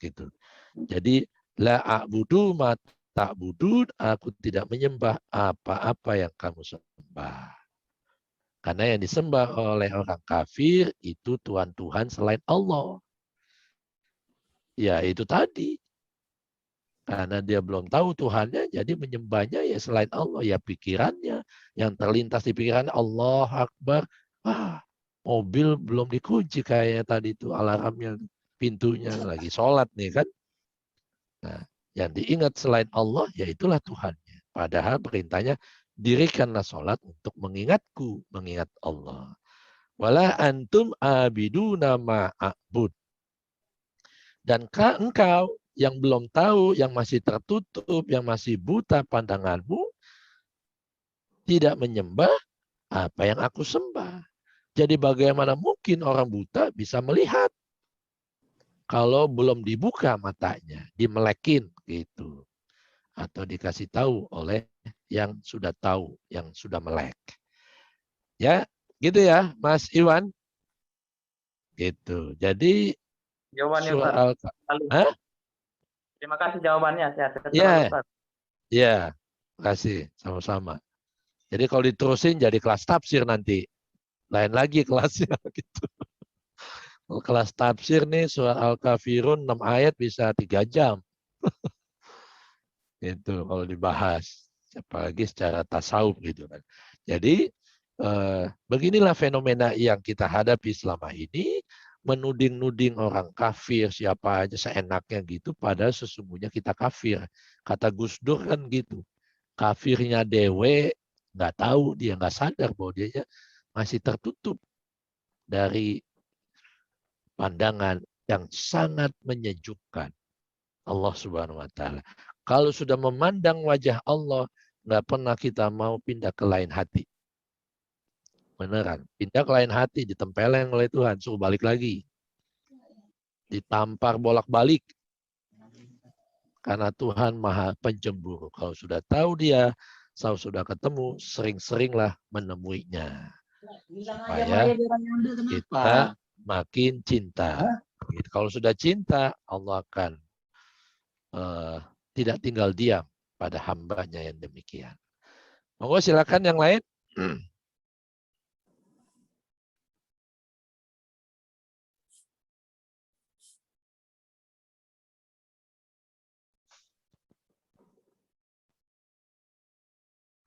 Gitu. Jadi, la a'budu ma ta'budun, aku tidak menyembah apa-apa yang kamu sembah. Karena yang disembah oleh orang kafir itu Tuhan-Tuhan selain Allah. Ya itu tadi. Karena dia belum tahu Tuhannya, jadi menyembahnya ya selain Allah. Ya pikirannya, yang terlintas di pikirannya Allah Akbar. Mobil belum dikunci kayaknya tadi itu alarmnya, pintunya lagi sholat nih kan. Nah, yang diingat selain Allah, ya itulah Tuhannya. Padahal perintahnya, dirikanlah sholat untuk mengingatku, mengingat Allah. Wala antum abiduna ma'abud. Dan engkau yang belum tahu, yang masih tertutup, yang masih buta pandanganmu, tidak menyembah apa yang aku sembah. Jadi bagaimana mungkin orang buta bisa melihat kalau belum dibuka matanya, dimelekin gitu. Atau dikasih tahu oleh yang sudah tahu, yang sudah melek. Ya, gitu ya Mas Iwan. Gitu. Jadi Jawabannya surah Ustaz. Hah? Terima kasih jawabannya. Sehat-sehat Ya, selalu, Ustaz. ya, kasih sama-sama. Jadi kalau diterusin jadi kelas tafsir nanti. Lain lagi kelasnya gitu. Kelas tafsir nih surah Al-Kafirun 6 ayat bisa 3 jam. Itu kalau dibahas. Apalagi secara tasawuf gitu kan. Jadi beginilah fenomena yang kita hadapi selama ini. Menuding-nuding orang kafir, siapa aja seenaknya gitu, padahal sesungguhnya kita kafir. Kata Gus Dur kan gitu. Kafirnya dewe, nggak tahu, dia nggak sadar bahwa dia masih tertutup dari pandangan yang sangat menyejukkan Allah Subhanahu wa Ta'ala. Kalau sudah memandang wajah Allah, nggak pernah kita mau pindah ke lain hati. Beneran, pindah ke lain hati, ditempeleng oleh Tuhan, suruh balik lagi. Ditampar bolak-balik. Karena Tuhan maha pencemburu. Kalau sudah tahu dia, kalau sudah ketemu, sering-seringlah menemuinya. Supaya kita makin cinta. Kalau sudah cinta, Allah akan tidak tinggal diam pada hambanya yang demikian. Monggo silakan yang lain.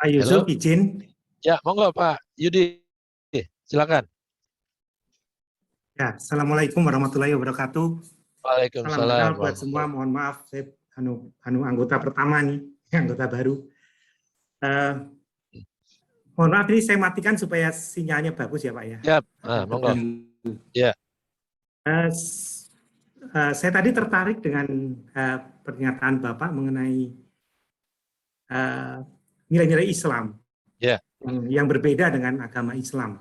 Pak Yusuf izin. Ya, monggo Pak Yudi. Silakan. Ya, Assalamualaikum warahmatullahi wabarakatuh. Waalaikumsalam. Salam kenal buat semua. Mohon maaf, saya anggota pertama nih, anggota baru. Mohon maaf ini saya matikan supaya sinyalnya bagus ya Pak ya. Ya, monggo. Ya. Saya tadi tertarik dengan pernyataan Bapak mengenai nilai-nilai Islam yang berbeda dengan agama Islam.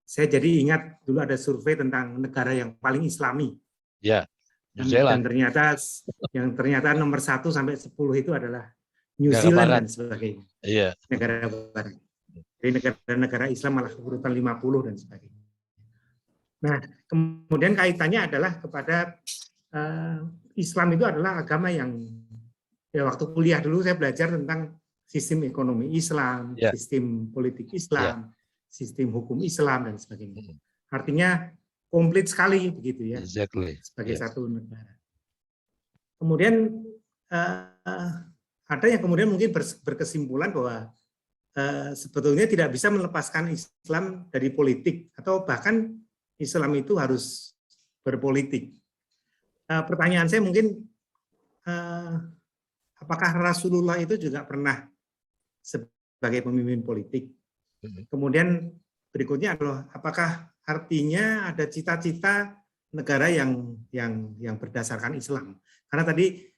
Saya jadi ingat dulu ada survei tentang negara yang paling Islami. Ya. Dan ternyata nomor 1 sampai 10 itu adalah New Zealand dan sebagainya. Iya. Negara barat. Jadi negara-negara Islam malah urutan 50 dan sebagainya. Nah, kemudian kaitannya adalah kepada Islam itu adalah agama yang ya waktu kuliah dulu saya belajar tentang sistem ekonomi Islam, sistem politik Islam, sistem hukum Islam dan sebagainya. Artinya komplit sekali begitu ya, sebagai satu negara. Kemudian ada yang kemudian mungkin berkesimpulan bahwa sebetulnya tidak bisa melepaskan Islam dari politik atau bahkan Islam itu harus berpolitik. Pertanyaan saya mungkin apakah Rasulullah itu juga pernah sebagai pemimpin politik? Kemudian berikutnya adalah apakah artinya ada cita-cita negara yang berdasarkan Islam? Karena tadi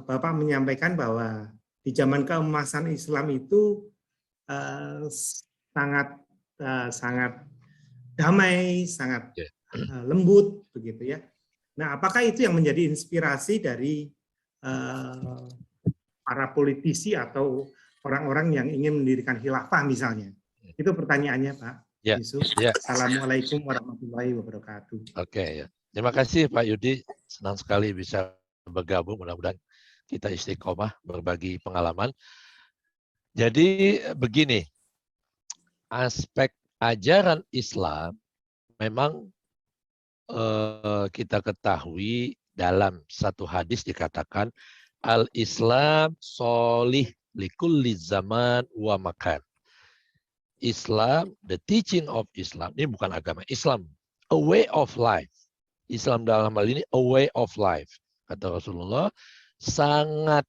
Bapak menyampaikan bahwa di zaman keemasan Islam itu sangat damai, sangat lembut begitu ya. Nah, apakah itu yang menjadi inspirasi dari para politisi atau orang-orang yang ingin mendirikan khilafah misalnya? Itu pertanyaannya Pak Yusuf. Assalamualaikum warahmatullahi wabarakatuh. Oke, ya. Terima kasih Pak Yudi. Senang sekali bisa bergabung. Mudah-mudahan kita istiqomah berbagi pengalaman. Jadi begini, aspek ajaran Islam memang kita ketahui dalam satu hadis dikatakan al-Islam solih likulli zaman wa makan. Islam, the teaching of Islam, ini bukan agama Islam, a way of life. Islam dalam hal ini a way of life. Kata Rasulullah, sangat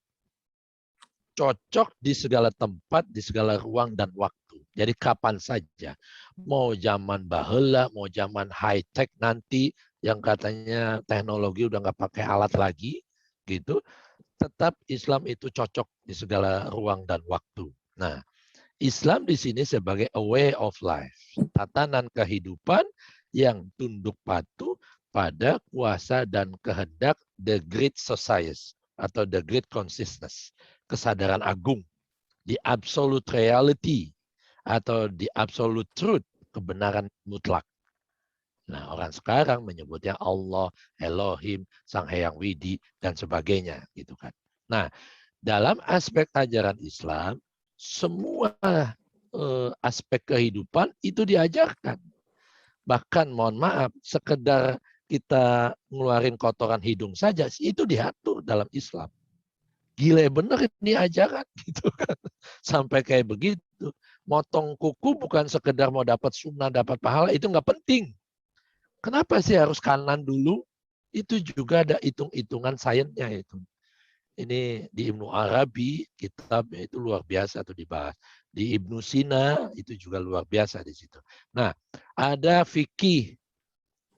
cocok di segala tempat, di segala ruang dan waktu. Jadi kapan saja. Mau zaman baheula, mau zaman high tech nanti, yang katanya teknologi udah nggak pakai alat lagi, gitu. Tetap Islam itu cocok di segala ruang dan waktu. Nah, Islam di sini sebagai a way of life, tatanan kehidupan yang tunduk patuh pada kuasa dan kehendak the great society atau the great consciousness, kesadaran agung, the absolute reality atau the absolute truth, kebenaran mutlak. Nah, orang sekarang menyebutnya Allah, Elohim, Sang Hyang Widi, dan sebagainya, gitu kan. Nah, dalam aspek ajaran Islam, semua aspek kehidupan itu diajarkan. Bahkan, mohon maaf, sekedar kita ngeluarin kotoran hidung saja, itu diatur dalam Islam. Gile bener ini ajaran, gitu kan. Sampai kayak begitu. Motong kuku bukan sekedar mau dapat sunnah, dapat pahala, itu nggak penting. Kenapa sih harus kanan dulu? Itu juga ada hitung-hitungan sainsnya itu. Ini di Ibnu Arabi, kitabnya itu luar biasa tuh dibahas. Di Ibnu Sina, itu juga luar biasa di situ. Nah, ada fikih.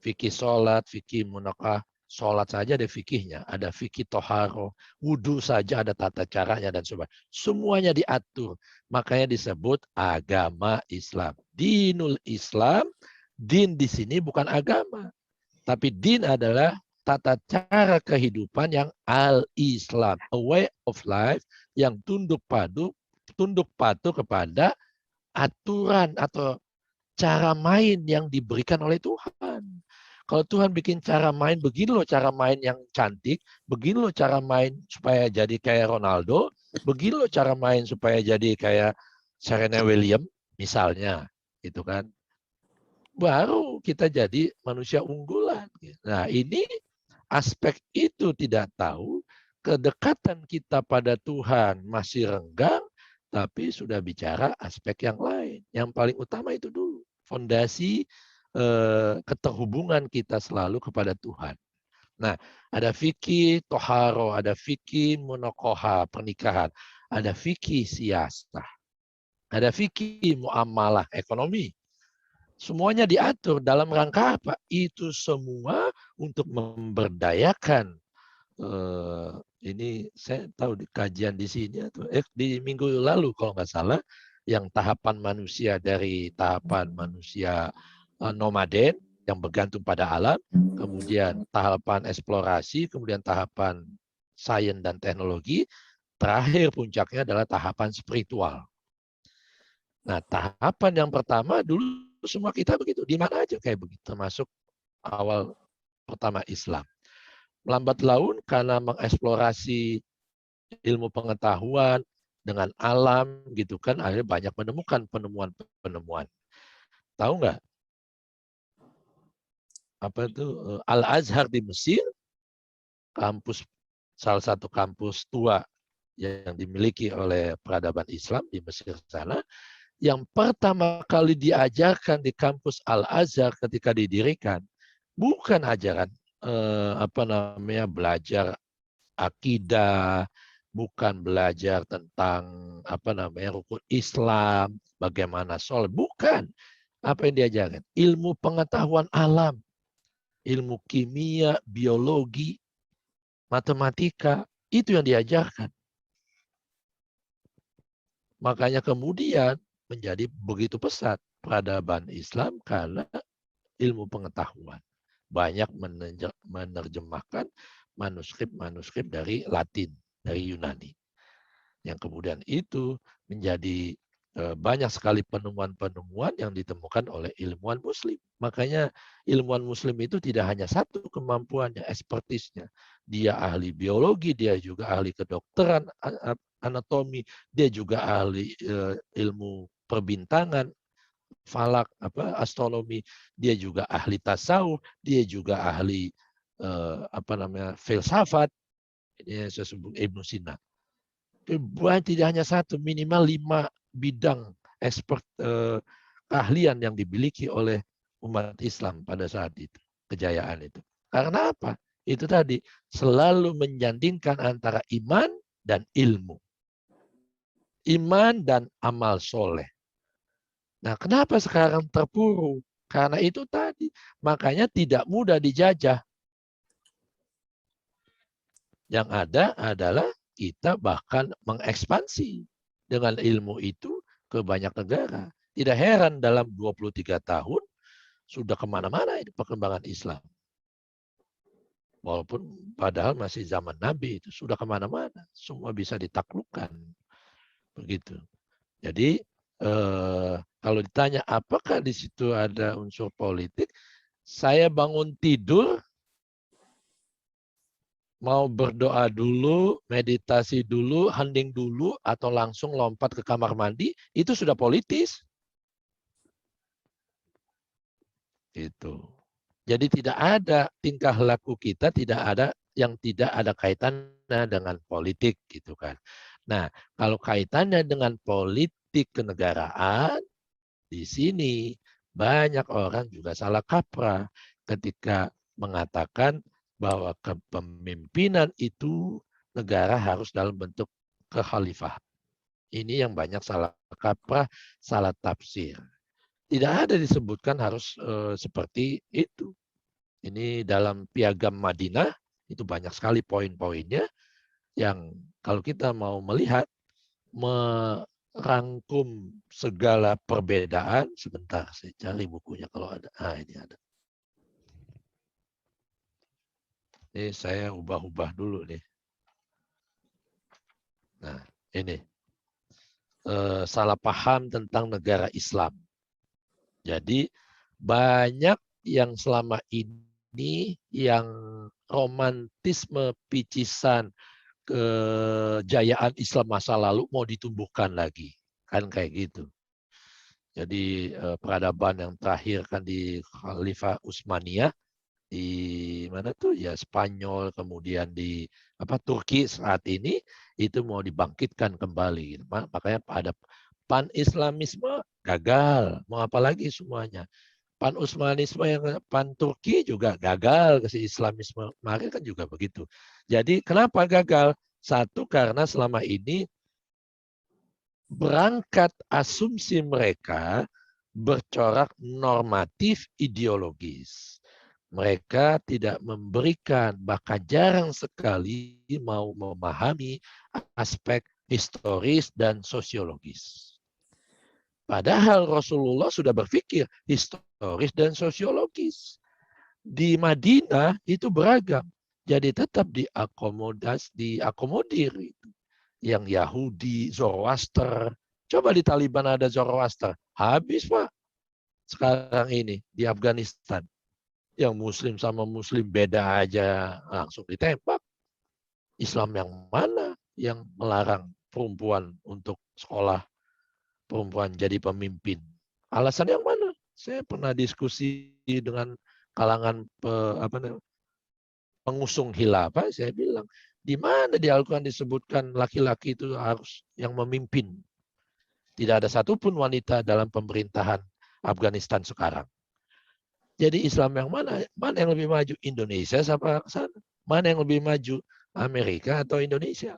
Fikih sholat, fikih munakah. Sholat saja ada fikihnya. Ada fikih toharo. Wudhu saja ada tata caranya dan sebagainya. Semuanya diatur. Makanya disebut agama Islam. Dinul Islam. Din di sini bukan agama, tapi din adalah tata cara kehidupan yang al-Islam, a way of life yang tunduk patuh kepada aturan atau cara main yang diberikan oleh Tuhan. Kalau Tuhan bikin cara main, begini loh cara main yang cantik, begini loh cara main supaya jadi kayak Ronaldo, begini loh cara main supaya jadi kayak Serena Williams misalnya, gitu kan. Baru kita jadi manusia unggulan. Nah, ini aspek itu tidak tahu, kedekatan kita pada Tuhan masih renggang, tapi sudah bicara aspek yang lain. Yang paling utama itu dulu, fondasi keterhubungan kita selalu kepada Tuhan. Nah, ada fikih toharo, ada fikih munakoha, pernikahan, ada fikih siasah, ada fikih muamalah, ekonomi. Semuanya diatur dalam rangka apa? Itu semua untuk memberdayakan. Ini saya tahu di kajian di sini atau di minggu lalu kalau nggak salah, yang tahapan manusia dari tahapan manusia nomaden yang bergantung pada alam, kemudian tahapan eksplorasi, kemudian tahapan sains dan teknologi, terakhir puncaknya adalah tahapan spiritual. Nah, tahapan yang pertama dulu semua kita begitu, di mana aja kayak begitu, termasuk awal pertama Islam. Melambat laun karena mengeksplorasi ilmu pengetahuan dengan alam gitu kan, akhirnya banyak menemukan penemuan-penemuan. Tahu nggak? Apa itu Al-Azhar di Mesir, kampus salah satu kampus tua yang dimiliki oleh peradaban Islam di Mesir sana. Yang pertama kali diajarkan di kampus Al-Azhar ketika didirikan bukan ajaran belajar akidah, bukan belajar tentang rukun Islam, bagaimana sholat, bukan. Apa yang diajarkan? Ilmu pengetahuan alam, ilmu kimia, biologi, matematika, itu yang diajarkan. Makanya kemudian menjadi begitu pesat peradaban Islam karena ilmu pengetahuan. Banyak menerjemahkan manuskrip-manuskrip dari Latin, dari Yunani. Yang kemudian itu menjadi banyak sekali penemuan-penemuan yang ditemukan oleh ilmuwan Muslim. Makanya ilmuwan Muslim itu tidak hanya satu kemampuannya, ekspertisnya. Dia ahli biologi, dia juga ahli kedokteran, anatomi, dia juga ahli ilmu perbintangan, falak, astronomi, dia juga ahli tasawuf, dia juga ahli filsafat. Ini yang saya sebut Ibnu Sina. Tidak hanya satu, minimal 5 bidang expert keahlian yang dimiliki oleh umat Islam pada saat itu, kejayaan itu. Karena apa? Itu tadi, selalu menyandingkan antara iman dan ilmu. Iman dan amal soleh. Nah, kenapa sekarang terpuruk? Karena itu tadi, makanya tidak mudah dijajah. Yang ada adalah kita bahkan mengekspansi dengan ilmu itu ke banyak negara. Tidak heran dalam 23 tahun sudah kemana-mana ini perkembangan Islam. Walaupun padahal masih zaman Nabi itu sudah kemana-mana. Semua bisa ditaklukkan. Begitu. Jadi kalau ditanya apakah di situ ada unsur politik, saya bangun tidur, mau berdoa dulu, meditasi dulu, hening dulu, atau langsung lompat ke kamar mandi, itu sudah politis. Itu. Jadi tidak ada tingkah laku kita, tidak ada yang tidak ada kaitannya dengan politik, gitu kan. Nah, kalau kaitannya dengan politik kenegaraan, di sini banyak orang juga salah kaprah ketika mengatakan bahwa kepemimpinan itu negara harus dalam bentuk kekhalifahan. Ini yang banyak salah kaprah, salah tafsir. Tidak ada disebutkan harus seperti itu. Ini dalam Piagam Madinah, itu banyak sekali poin-poinnya yang kalau kita mau melihat, merangkum segala perbedaan. Sebentar, saya cari bukunya kalau ada. Ini ada. Ini saya ubah-ubah dulu nih. Nah, ini. Salah paham tentang negara Islam. Jadi banyak yang selama ini yang romantisme picisan kejayaan Islam masa lalu mau ditumbuhkan lagi. Kan kayak gitu. Jadi peradaban yang terakhir kan di Khalifah Utsmaniyah di mana tuh ya Spanyol, kemudian di Turki saat ini itu mau dibangkitkan kembali. Makanya ada pan-Islamisme gagal, mau apa lagi semuanya. Pan-Utsmanisme yang pan-Turki juga gagal, ke Islamisme kemarin kan juga begitu. Jadi kenapa gagal? Satu, karena selama ini berangkat asumsi mereka bercorak normatif ideologis. Mereka tidak memberikan, bahkan jarang sekali mau memahami aspek historis dan sosiologis. Padahal Rasulullah sudah berpikir historis dan sosiologis. Di Madinah itu beragam. Jadi tetap diakomodir. Yang Yahudi, Zoroaster. Coba di Taliban ada Zoroaster. Habis, Pak. Sekarang ini di Afghanistan. Yang Muslim sama Muslim beda aja. Langsung ditembak. Islam yang mana yang melarang perempuan untuk sekolah? Perempuan jadi pemimpin. Alasan yang mana? Saya pernah diskusi dengan kalangan pengusung khilafah, saya bilang, di mana di Al-Quran disebutkan laki-laki itu harus yang memimpin? Tidak ada satupun wanita dalam pemerintahan Afghanistan sekarang. Jadi Islam yang mana? Mana yang lebih maju? Indonesia sama sana? Mana yang lebih maju? Amerika atau Indonesia?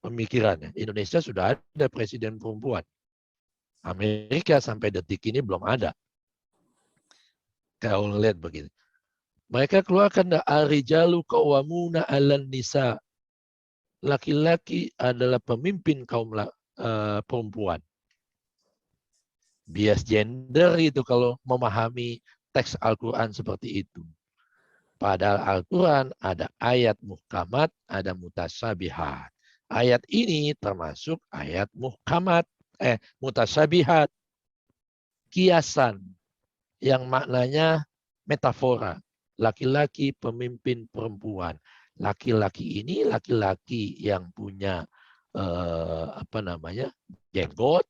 Pemikirannya. Indonesia sudah ada presiden perempuan. Amerika sampai detik ini belum ada. Kalau lihat begini. Mereka keluarkan ar-rijalu qawwamuna 'alan nisa. Laki-laki adalah pemimpin kaum perempuan. Bias gender itu kalau memahami teks Al-Quran seperti itu. Padahal Al-Quran ada ayat muhkamat, ada mutasyabihat. Ayat ini termasuk ayat muhkamat. Mutasyabihat, kiasan yang maknanya metafora. Laki-laki pemimpin perempuan. Laki-laki ini laki-laki yang punya jenggot,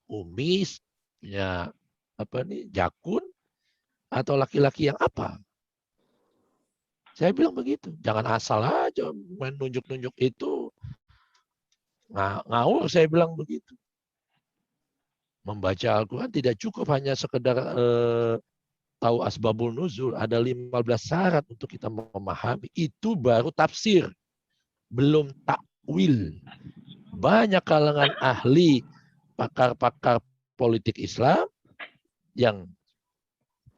kumis, punya jakun atau laki-laki yang apa? Saya bilang begitu. Jangan asal aja main nunjuk-nunjuk itu. Ngawur saya bilang begitu. Membaca Al-Quran tidak cukup hanya sekedar tahu asbabul nuzul. Ada 15 syarat untuk kita memahami. Itu baru tafsir. Belum takwil. Banyak kalangan ahli, pakar-pakar politik Islam yang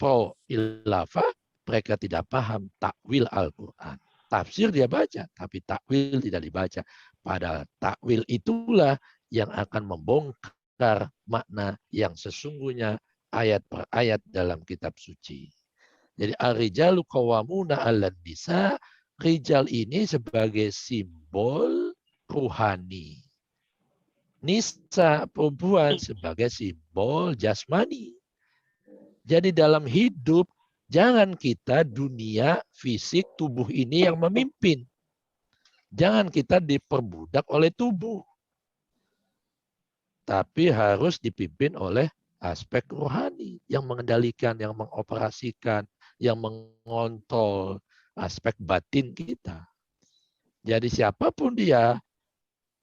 pro khilafah, mereka tidak paham takwil Al-Quran. Tafsir dia baca, tapi takwil tidak dibaca. Padahal takwil itulah yang akan membongkar makna yang sesungguhnya ayat per ayat dalam kitab suci. Jadi ar-rijalu qawwamuna 'alan nisa, rijal ini sebagai simbol ruhani. Nisa perempuan sebagai simbol jasmani. Jadi dalam hidup jangan kita dunia fisik tubuh ini yang memimpin. Jangan kita diperbudak oleh tubuh. Tapi harus dipimpin oleh aspek rohani yang mengendalikan, yang mengoperasikan, yang mengontrol aspek batin kita. Jadi siapapun dia,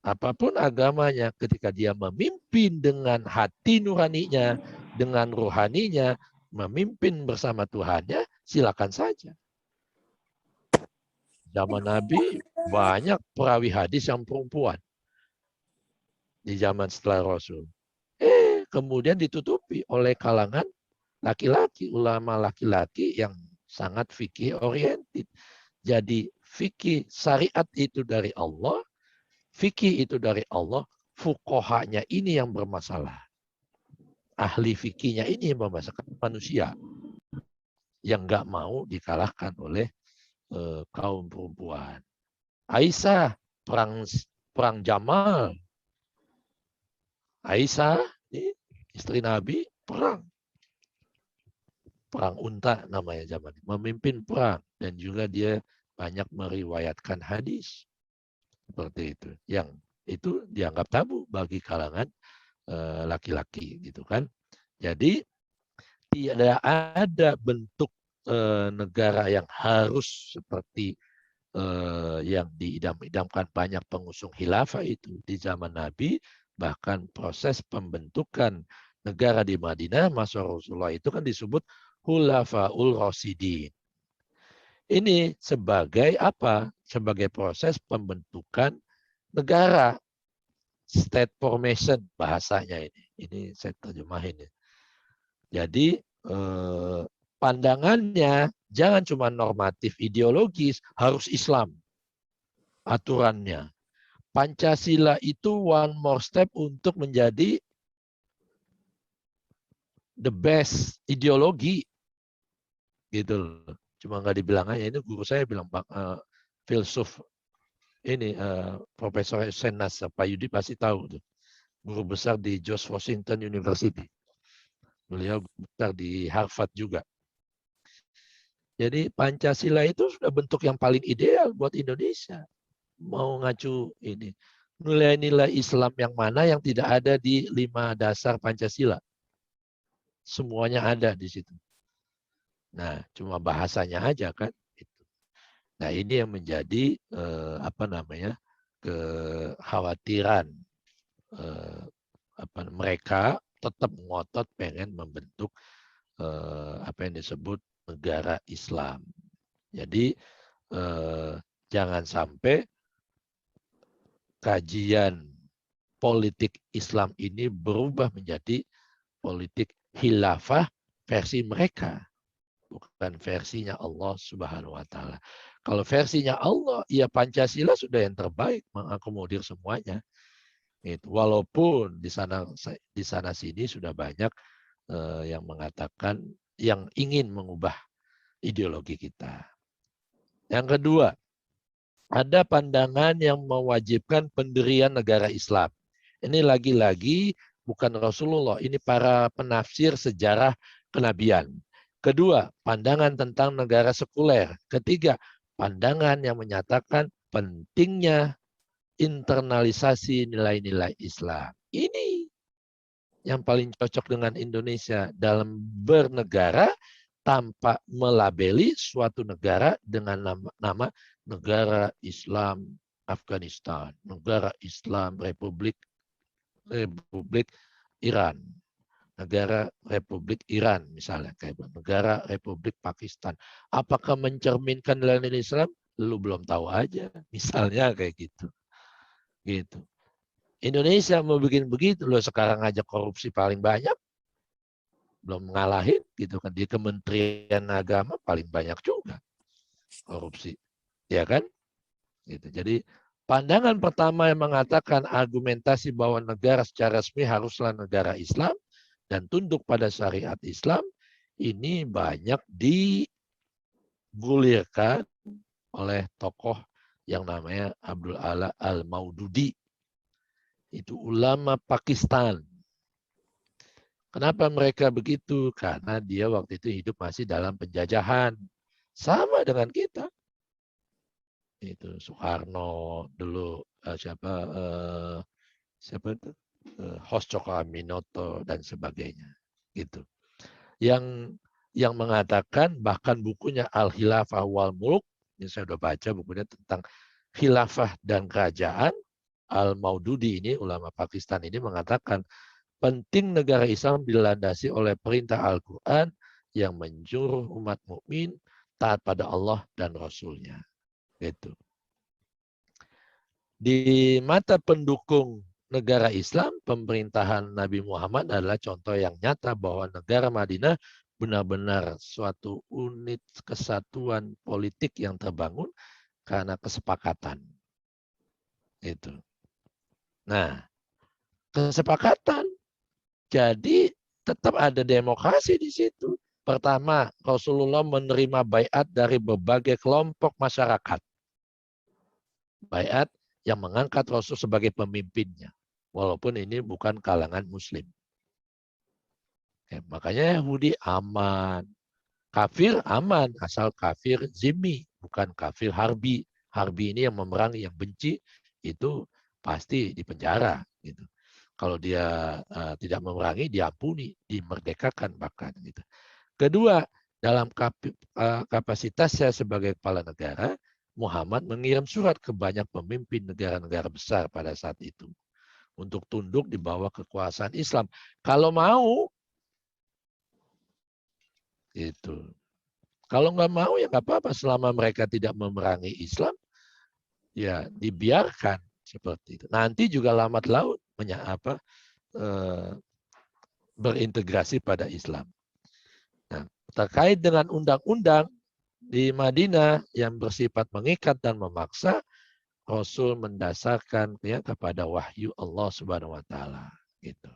apapun agamanya, ketika dia memimpin dengan hati nuraninya, dengan rohaninya, memimpin bersama Tuhannya, silakan saja. Zaman Nabi banyak perawi hadis yang perempuan. Di zaman setelah Rasul. Kemudian ditutupi oleh kalangan laki-laki, ulama laki-laki yang sangat fikih oriented. Jadi fikih syariat itu dari Allah, fikih itu dari Allah, fuqahanya ini yang bermasalah. Ahli fikihnya ini yang bermasalah, manusia yang nggak mau dikalahkan oleh kaum perempuan. Aisyah perang Jamal. Aisyah istri Nabi perang unta namanya zaman, memimpin perang dan juga dia banyak meriwayatkan hadis seperti itu. Yang itu dianggap tabu bagi kalangan laki-laki gitu kan. Jadi tidak ada bentuk negara yang harus seperti yang diidam-idamkan banyak pengusung khilafah itu di zaman Nabi. Bahkan proses pembentukan negara di Madinah masa Rasulullah itu kan disebut Khulafaul Rasyidin. Ini sebagai apa? Sebagai proses pembentukan negara. State formation bahasanya ini. Ini saya terjemahin. Jadi pandangannya jangan cuma normatif ideologis, harus Islam aturannya. Pancasila itu one more step untuk menjadi the best ideologi. Gitu. Cuma nggak dibilang aja. Ini guru saya bilang, filsuf ini Profesor Senas Pak Yudi pasti tahu tuh. Guru besar di George Washington University. Beliau besar di Harvard juga. Jadi Pancasila itu sudah bentuk yang paling ideal buat Indonesia. Mau ngacu ini. Nilai-nilai Islam yang mana yang tidak ada di 5 dasar Pancasila. Semuanya ada di situ. Nah, cuma bahasanya aja kan. Nah, ini yang menjadi kekhawatiran mereka tetap ngotot pengen membentuk apa yang disebut negara Islam. Jadi jangan sampai kajian politik Islam ini berubah menjadi politik khilafah versi mereka, bukan versinya Allah Subhanahu wa taala. Kalau versinya Allah, ya Pancasila sudah yang terbaik, mengakomodir semuanya. Itu walaupun di sana sini sudah banyak yang mengatakan yang ingin mengubah ideologi kita. Yang kedua, ada pandangan yang mewajibkan pendirian negara Islam. Ini lagi-lagi bukan Rasulullah, ini para penafsir sejarah kenabian. Kedua, pandangan tentang negara sekuler. Ketiga, pandangan yang menyatakan pentingnya internalisasi nilai-nilai Islam. Ini yang paling cocok dengan Indonesia dalam bernegara tanpa melabeli suatu negara dengan nama negara Islam Afghanistan, negara Islam Republik Iran, negara Republik Iran misalnya, kayak negara Republik Pakistan. Apakah mencerminkan nilai-nilai Islam? Lu belum tahu aja, misalnya kayak gitu. Gitu. Indonesia mau bikin begitu, lo sekarang aja korupsi paling banyak, belum ngalahin gitu kan. Di Kementerian Agama paling banyak juga korupsi, ya kan? Gitu. Jadi pandangan pertama yang mengatakan argumentasi bahwa negara secara resmi haruslah negara Islam dan tunduk pada syariat Islam, ini banyak digulirkan oleh tokoh yang namanya Abdul Ala Al-Maududi. Itu ulama Pakistan. Kenapa mereka begitu? Karena dia waktu itu hidup masih dalam penjajahan. Sama dengan kita. Itu Soekarno dulu, siapa itu? Hos Cokro Aminoto dan sebagainya. Gitu. Yang mengatakan bahkan bukunya Al-Khilafah wal Mulk, ini saya sudah baca bukunya tentang khilafah dan kerajaan. Al-Maududi ini, ulama Pakistan ini mengatakan penting negara Islam dilandasi oleh perintah Al-Quran yang menyuruh umat mukmin taat pada Allah dan Rasul-Nya. Gitu. Di mata pendukung negara Islam, pemerintahan Nabi Muhammad adalah contoh yang nyata bahwa negara Madinah benar-benar suatu unit kesatuan politik yang terbangun karena kesepakatan. Itu. Nah, kesepakatan. Jadi tetap ada demokrasi di situ. Pertama, Rasulullah menerima baiat dari berbagai kelompok masyarakat. Baiat yang mengangkat Rasul sebagai pemimpinnya. Walaupun ini bukan kalangan Muslim. Makanya Yahudi aman. Kafir aman, asal kafir zimmi, bukan kafir harbi. Harbi ini yang memerangi, yang benci, itu pasti dipenjara. Gitu. Kalau dia tidak memerangi, diampuni, dimerdekakan bahkan. Gitu. Kedua, dalam kapasitasnya sebagai kepala negara, Muhammad mengirim surat ke banyak pemimpin negara-negara besar pada saat itu untuk tunduk di bawah kekuasaan Islam. Kalau mau, itu. Kalau nggak mau ya nggak apa-apa. Selama mereka tidak memerangi Islam, ya dibiarkan seperti itu. Nanti juga lambat laun berintegrasi pada Islam. Nah, terkait dengan undang-undang di Madinah yang bersifat mengikat dan memaksa, Rasul mendasarkan kepada wahyu Allah Subhanahu wa taala gitu.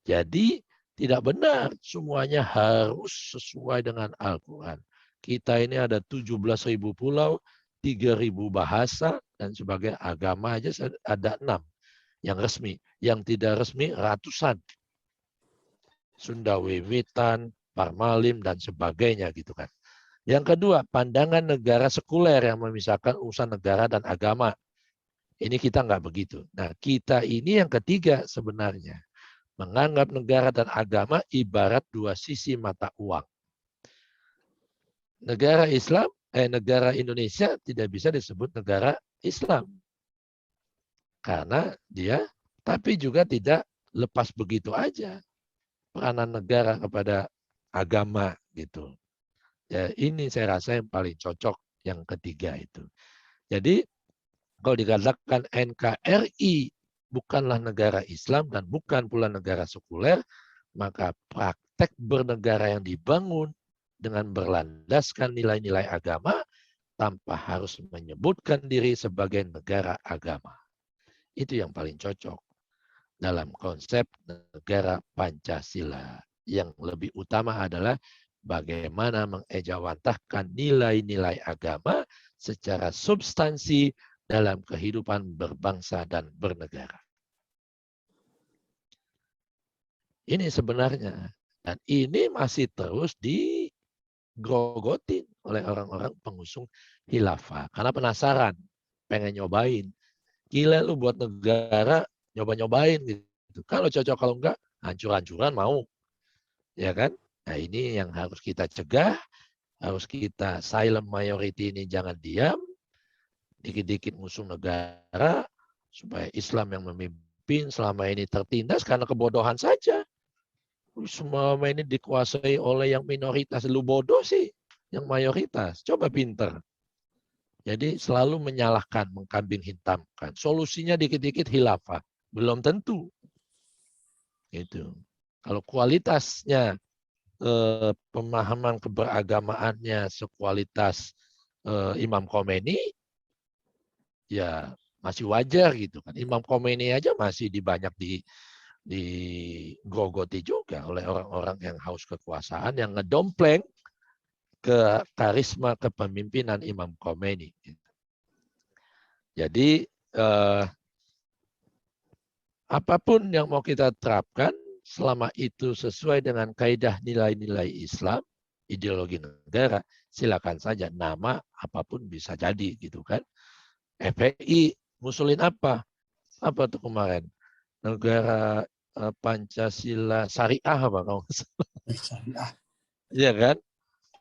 Jadi tidak benar semuanya harus sesuai dengan Al-Qur'an. Kita ini ada 17.000 pulau, 3.000 bahasa dan sebagai agama aja ada 6 yang resmi, yang tidak resmi ratusan. Sunda Wiwitan, Parmalim dan sebagainya gitu kan. Yang kedua, pandangan negara sekuler yang memisahkan urusan negara dan agama. Ini kita nggak begitu. Nah, kita ini yang ketiga sebenarnya. Menganggap negara dan agama ibarat dua sisi mata uang. Negara Islam, negara Indonesia tidak bisa disebut negara Islam. Karena dia, tapi juga tidak lepas begitu aja peranan negara kepada agama gitu. Ya, ini saya rasa yang paling cocok yang ketiga itu. Jadi kalau dikatakan NKRI bukanlah negara Islam dan bukan pula negara sekuler, maka praktek bernegara yang dibangun dengan berlandaskan nilai-nilai agama tanpa harus menyebutkan diri sebagai negara agama. Itu yang paling cocok dalam konsep negara Pancasila. Yang lebih utama adalah bagaimana mengejawantahkan nilai-nilai agama secara substansi dalam kehidupan berbangsa dan bernegara. Ini sebenarnya. Dan ini masih terus digrogotin oleh orang-orang pengusung khilafah. Karena penasaran, pengen nyobain. Gila lu buat negara, nyoba-nyobain gitu. Kalau cocok, kalau enggak, hancur-hancuran mau, ya kan? Nah ini yang harus kita cegah, harus kita silent majority ini jangan diam, dikit-dikit musuh negara, supaya Islam yang memimpin selama ini tertindas karena kebodohan saja. Semua ini dikuasai oleh yang minoritas, lu bodoh sih, yang mayoritas, coba pinter. Jadi selalu menyalahkan, mengkambing hitamkan. Solusinya dikit-dikit khilafah, belum tentu. Gitu. Kalau kualitasnya pemahaman keberagamaannya sekualitas Imam Khomeini, ya masih wajar gitu kan. Imam Khomeini aja masih banyak digrogoti juga oleh orang-orang yang haus kekuasaan yang ngedompleng ke karisma kepemimpinan Imam Khomeini. Jadi apapun yang mau kita terapkan, selama itu sesuai dengan kaidah nilai-nilai Islam, ideologi negara, silakan saja. Nama apapun bisa jadi, gitu kan. FPI ngusulin apa? Apa tuh kemarin? Negara Pancasila Syariah apa kalau nggak salah? Syariah. Iya kan?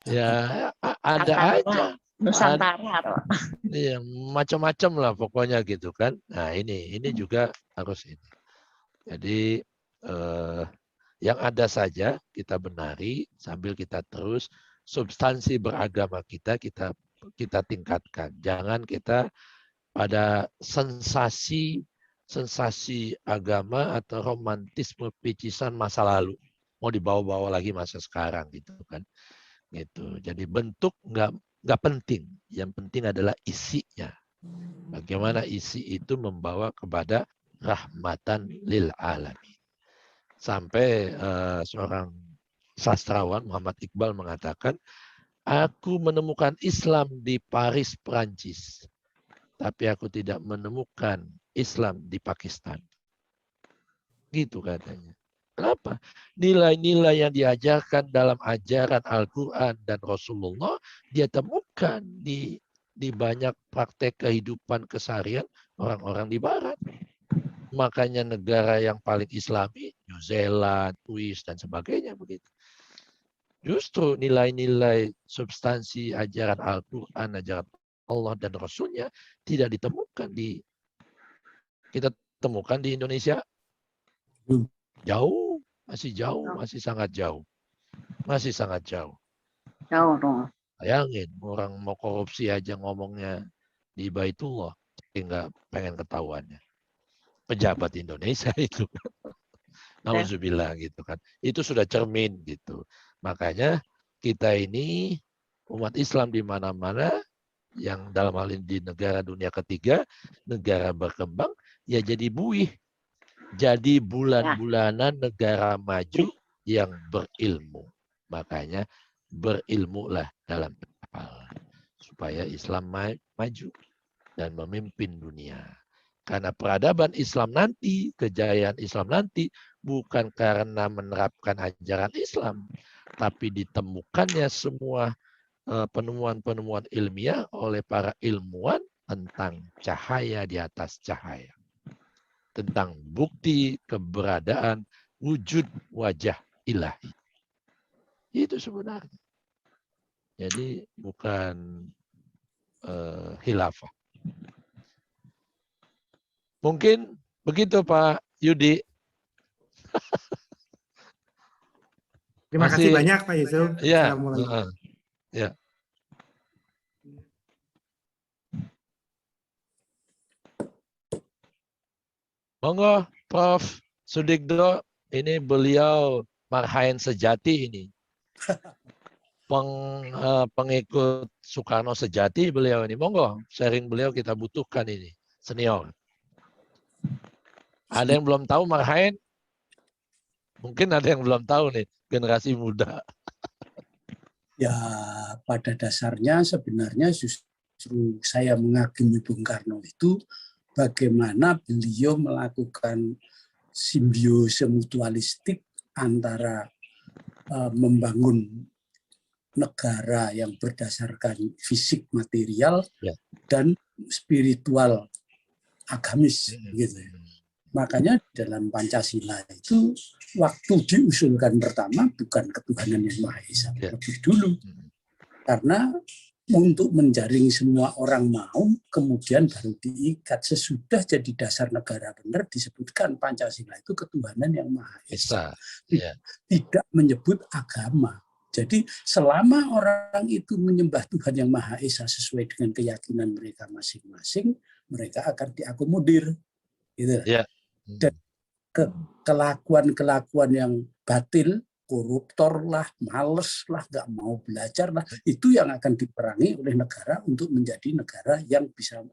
Ya ada aja. Nusantara. Iya, macam-macam lah pokoknya gitu kan. Nah ini juga harus ini. Jadi yang ada saja kita benari sambil kita terus substansi beragama kita tingkatkan. Jangan kita pada sensasi agama atau romantisme picisan masa lalu mau dibawa-bawa lagi masa sekarang gitu kan. Gitu. Jadi bentuk nggak penting. Yang penting adalah isinya. Bagaimana isi itu membawa kepada rahmatan lil alamin. Sampai seorang sastrawan Muhammad Iqbal mengatakan, aku menemukan Islam di Paris, Prancis. Tapi aku tidak menemukan Islam di Pakistan. Gitu katanya. Kenapa? Nilai-nilai yang diajarkan dalam ajaran Al-Quran dan Rasulullah dia temukan di banyak praktek kehidupan keseharian orang-orang di Barat. Makanya negara yang paling Islami, New Zealand, Swiss, dan sebagainya begitu. Justru nilai-nilai substansi ajaran Al-Quran, ajaran Allah dan Rasulnya tidak ditemukan kita temukan di Indonesia. Jauh, masih jauh, masih sangat jauh. Masih sangat jauh. Jauh dong. Bayangin, orang mau korupsi aja ngomongnya di Baitullah, nggak pengen ketahuannya. Pejabat Indonesia itu. Nauzubillah gitu kan. Itu sudah cermin gitu. Makanya kita ini umat Islam di mana-mana yang dalam hal ini di negara dunia ketiga, negara berkembang, ya jadi buih. Jadi bulan-bulanan negara maju yang berilmu. Makanya berilmulah dalam hal supaya Islam maju dan memimpin dunia. Karena peradaban Islam nanti, kejayaan Islam nanti bukan karena menerapkan ajaran Islam, tapi ditemukannya semua penemuan-penemuan ilmiah oleh para ilmuwan tentang cahaya di atas cahaya. Tentang bukti keberadaan wujud wajah ilahi. Itu sebenarnya. Jadi bukan khilafah. Mungkin begitu Pak Yudi. Terima kasih banyak Pak Yusuf. Ya, Assalamualaikum. ya. Monggo Prof. Sudikdo, ini beliau marhaen sejati ini. Pengikut Soekarno sejati beliau ini. Monggo, sharing beliau kita butuhkan ini. Senior. Ada yang belum tahu marhaen? Mungkin ada yang belum tahu nih, generasi muda. Ya, pada dasarnya sebenarnya justru saya mengagumi Bung Karno itu bagaimana beliau melakukan simbiose mutualistik antara membangun negara yang berdasarkan fisik material dan spiritual agamis gitu. Makanya dalam Pancasila itu waktu diusulkan pertama bukan ketuhanan yang Maha Esa, lebih dulu. Karena untuk menjaring semua orang mau, kemudian baru diikat. Sesudah jadi dasar negara benar disebutkan Pancasila itu ketuhanan yang Maha Esa. Tidak menyebut agama. Jadi selama orang itu menyembah Tuhan yang Maha Esa sesuai dengan keyakinan mereka masing-masing, mereka akan diakomodir. Gitu. Dan kelakuan-kelakuan yang batil, koruptor lah, males lah, nggak mau belajar lah, itu yang akan diperangi oleh negara untuk menjadi negara yang bisa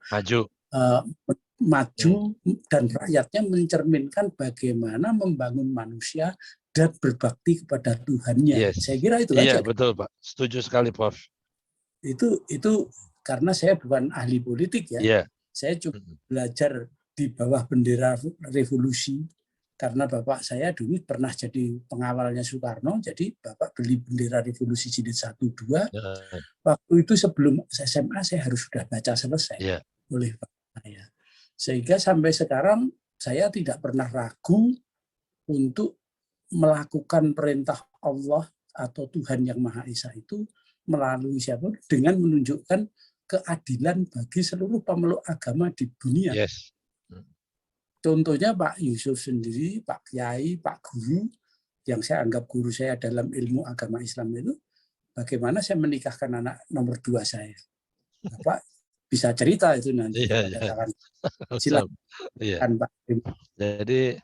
maju dan rakyatnya mencerminkan bagaimana membangun manusia dan berbakti kepada Tuhannya. Saya kira itu aja. Iya, betul Pak. Setuju sekali Prof. Itu karena saya bukan ahli politik ya. Saya cuma belajar di bawah bendera revolusi. Karena bapak saya dulu pernah jadi pengawalnya Soekarno, jadi bapak beli bendera revolusi jilid 1-2. Waktu itu sebelum SMA saya harus sudah baca selesai oleh bapak saya. Sehingga sampai sekarang saya tidak pernah ragu untuk melakukan perintah Allah atau Tuhan yang Maha Esa itu melalui siapa? Dengan menunjukkan keadilan bagi seluruh pemeluk agama di dunia. Contohnya Pak Yusuf sendiri, Pak Kiai, Pak Guru, yang saya anggap guru saya dalam ilmu agama Islam itu, bagaimana saya menikahkan anak nomor 2 saya. Bapak bisa cerita itu nanti. Silakan Pak. Jadi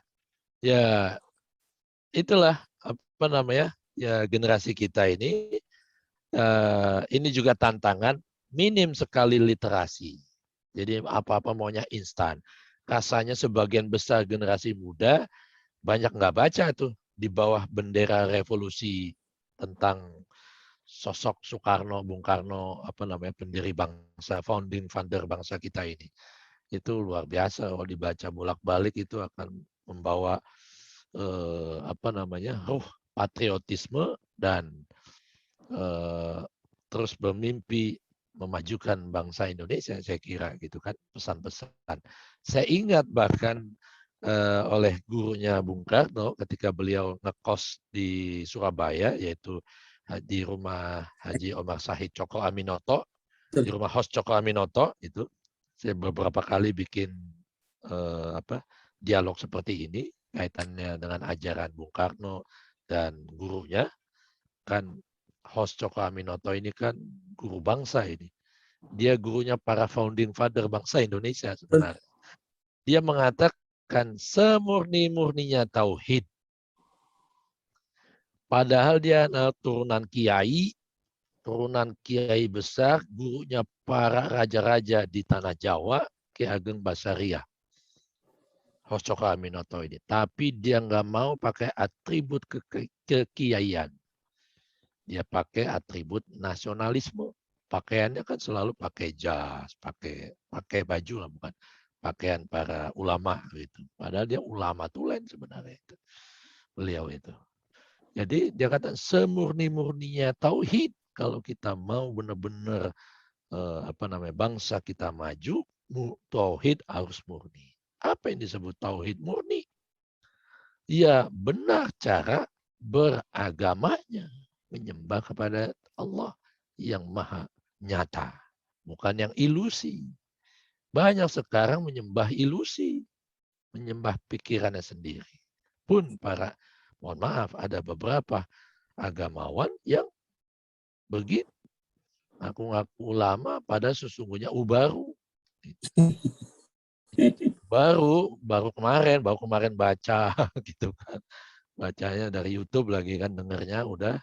ya itulah apa namanya ya generasi kita ini juga tantangan, minim sekali literasi. Jadi apa-apa maunya instan. Rasanya sebagian besar generasi muda banyak nggak baca tuh di bawah bendera revolusi tentang sosok Soekarno, Bung Karno, apa namanya pendiri bangsa, founding father bangsa kita ini. Itu luar biasa kalau dibaca bolak-balik itu akan membawa ruh patriotisme dan terus bermimpi memajukan bangsa Indonesia, saya kira gitu kan pesan-pesan. Saya ingat bahkan oleh gurunya Bung Karno ketika beliau ngekos di Surabaya, yaitu di rumah Haji Omar Syahid Cokro Aminoto, di rumah host Cokro Aminoto itu, saya beberapa kali bikin dialog seperti ini kaitannya dengan ajaran Bung Karno dan gurunya. Kan host Cokro Aminoto ini kan guru bangsa ini. Dia gurunya para founding father bangsa Indonesia sebenarnya. Dia mengatakan semurni-murninya tauhid. Padahal dia turunan kiai besar, gurunya para raja-raja di tanah Jawa, Ki Ageng Basaria. Host Cokro Aminoto ini. Tapi dia nggak mau pakai atribut kekiaian. Dia pakai atribut nasionalisme. Pakaiannya kan selalu pakai jas, pakai baju lah, bukan pakaian para ulama gitu. Padahal dia ulama tulen sebenarnya itu. Beliau itu. Jadi dia kata semurni-murninya tauhid, kalau kita mau benar-benar bangsa kita maju, tauhid harus murni. Apa yang disebut tauhid murni? Ya benar cara beragamanya. Menyembah kepada Allah yang maha nyata, bukan yang ilusi. Banyak sekarang menyembah ilusi, menyembah pikirannya sendiri. Pun mohon maaf, ada beberapa agamawan yang begitu. Ngaku-ngaku ulama pada sesungguhnya baru kemarin baca gitu kan. Bacanya dari YouTube lagi kan, dengernya udah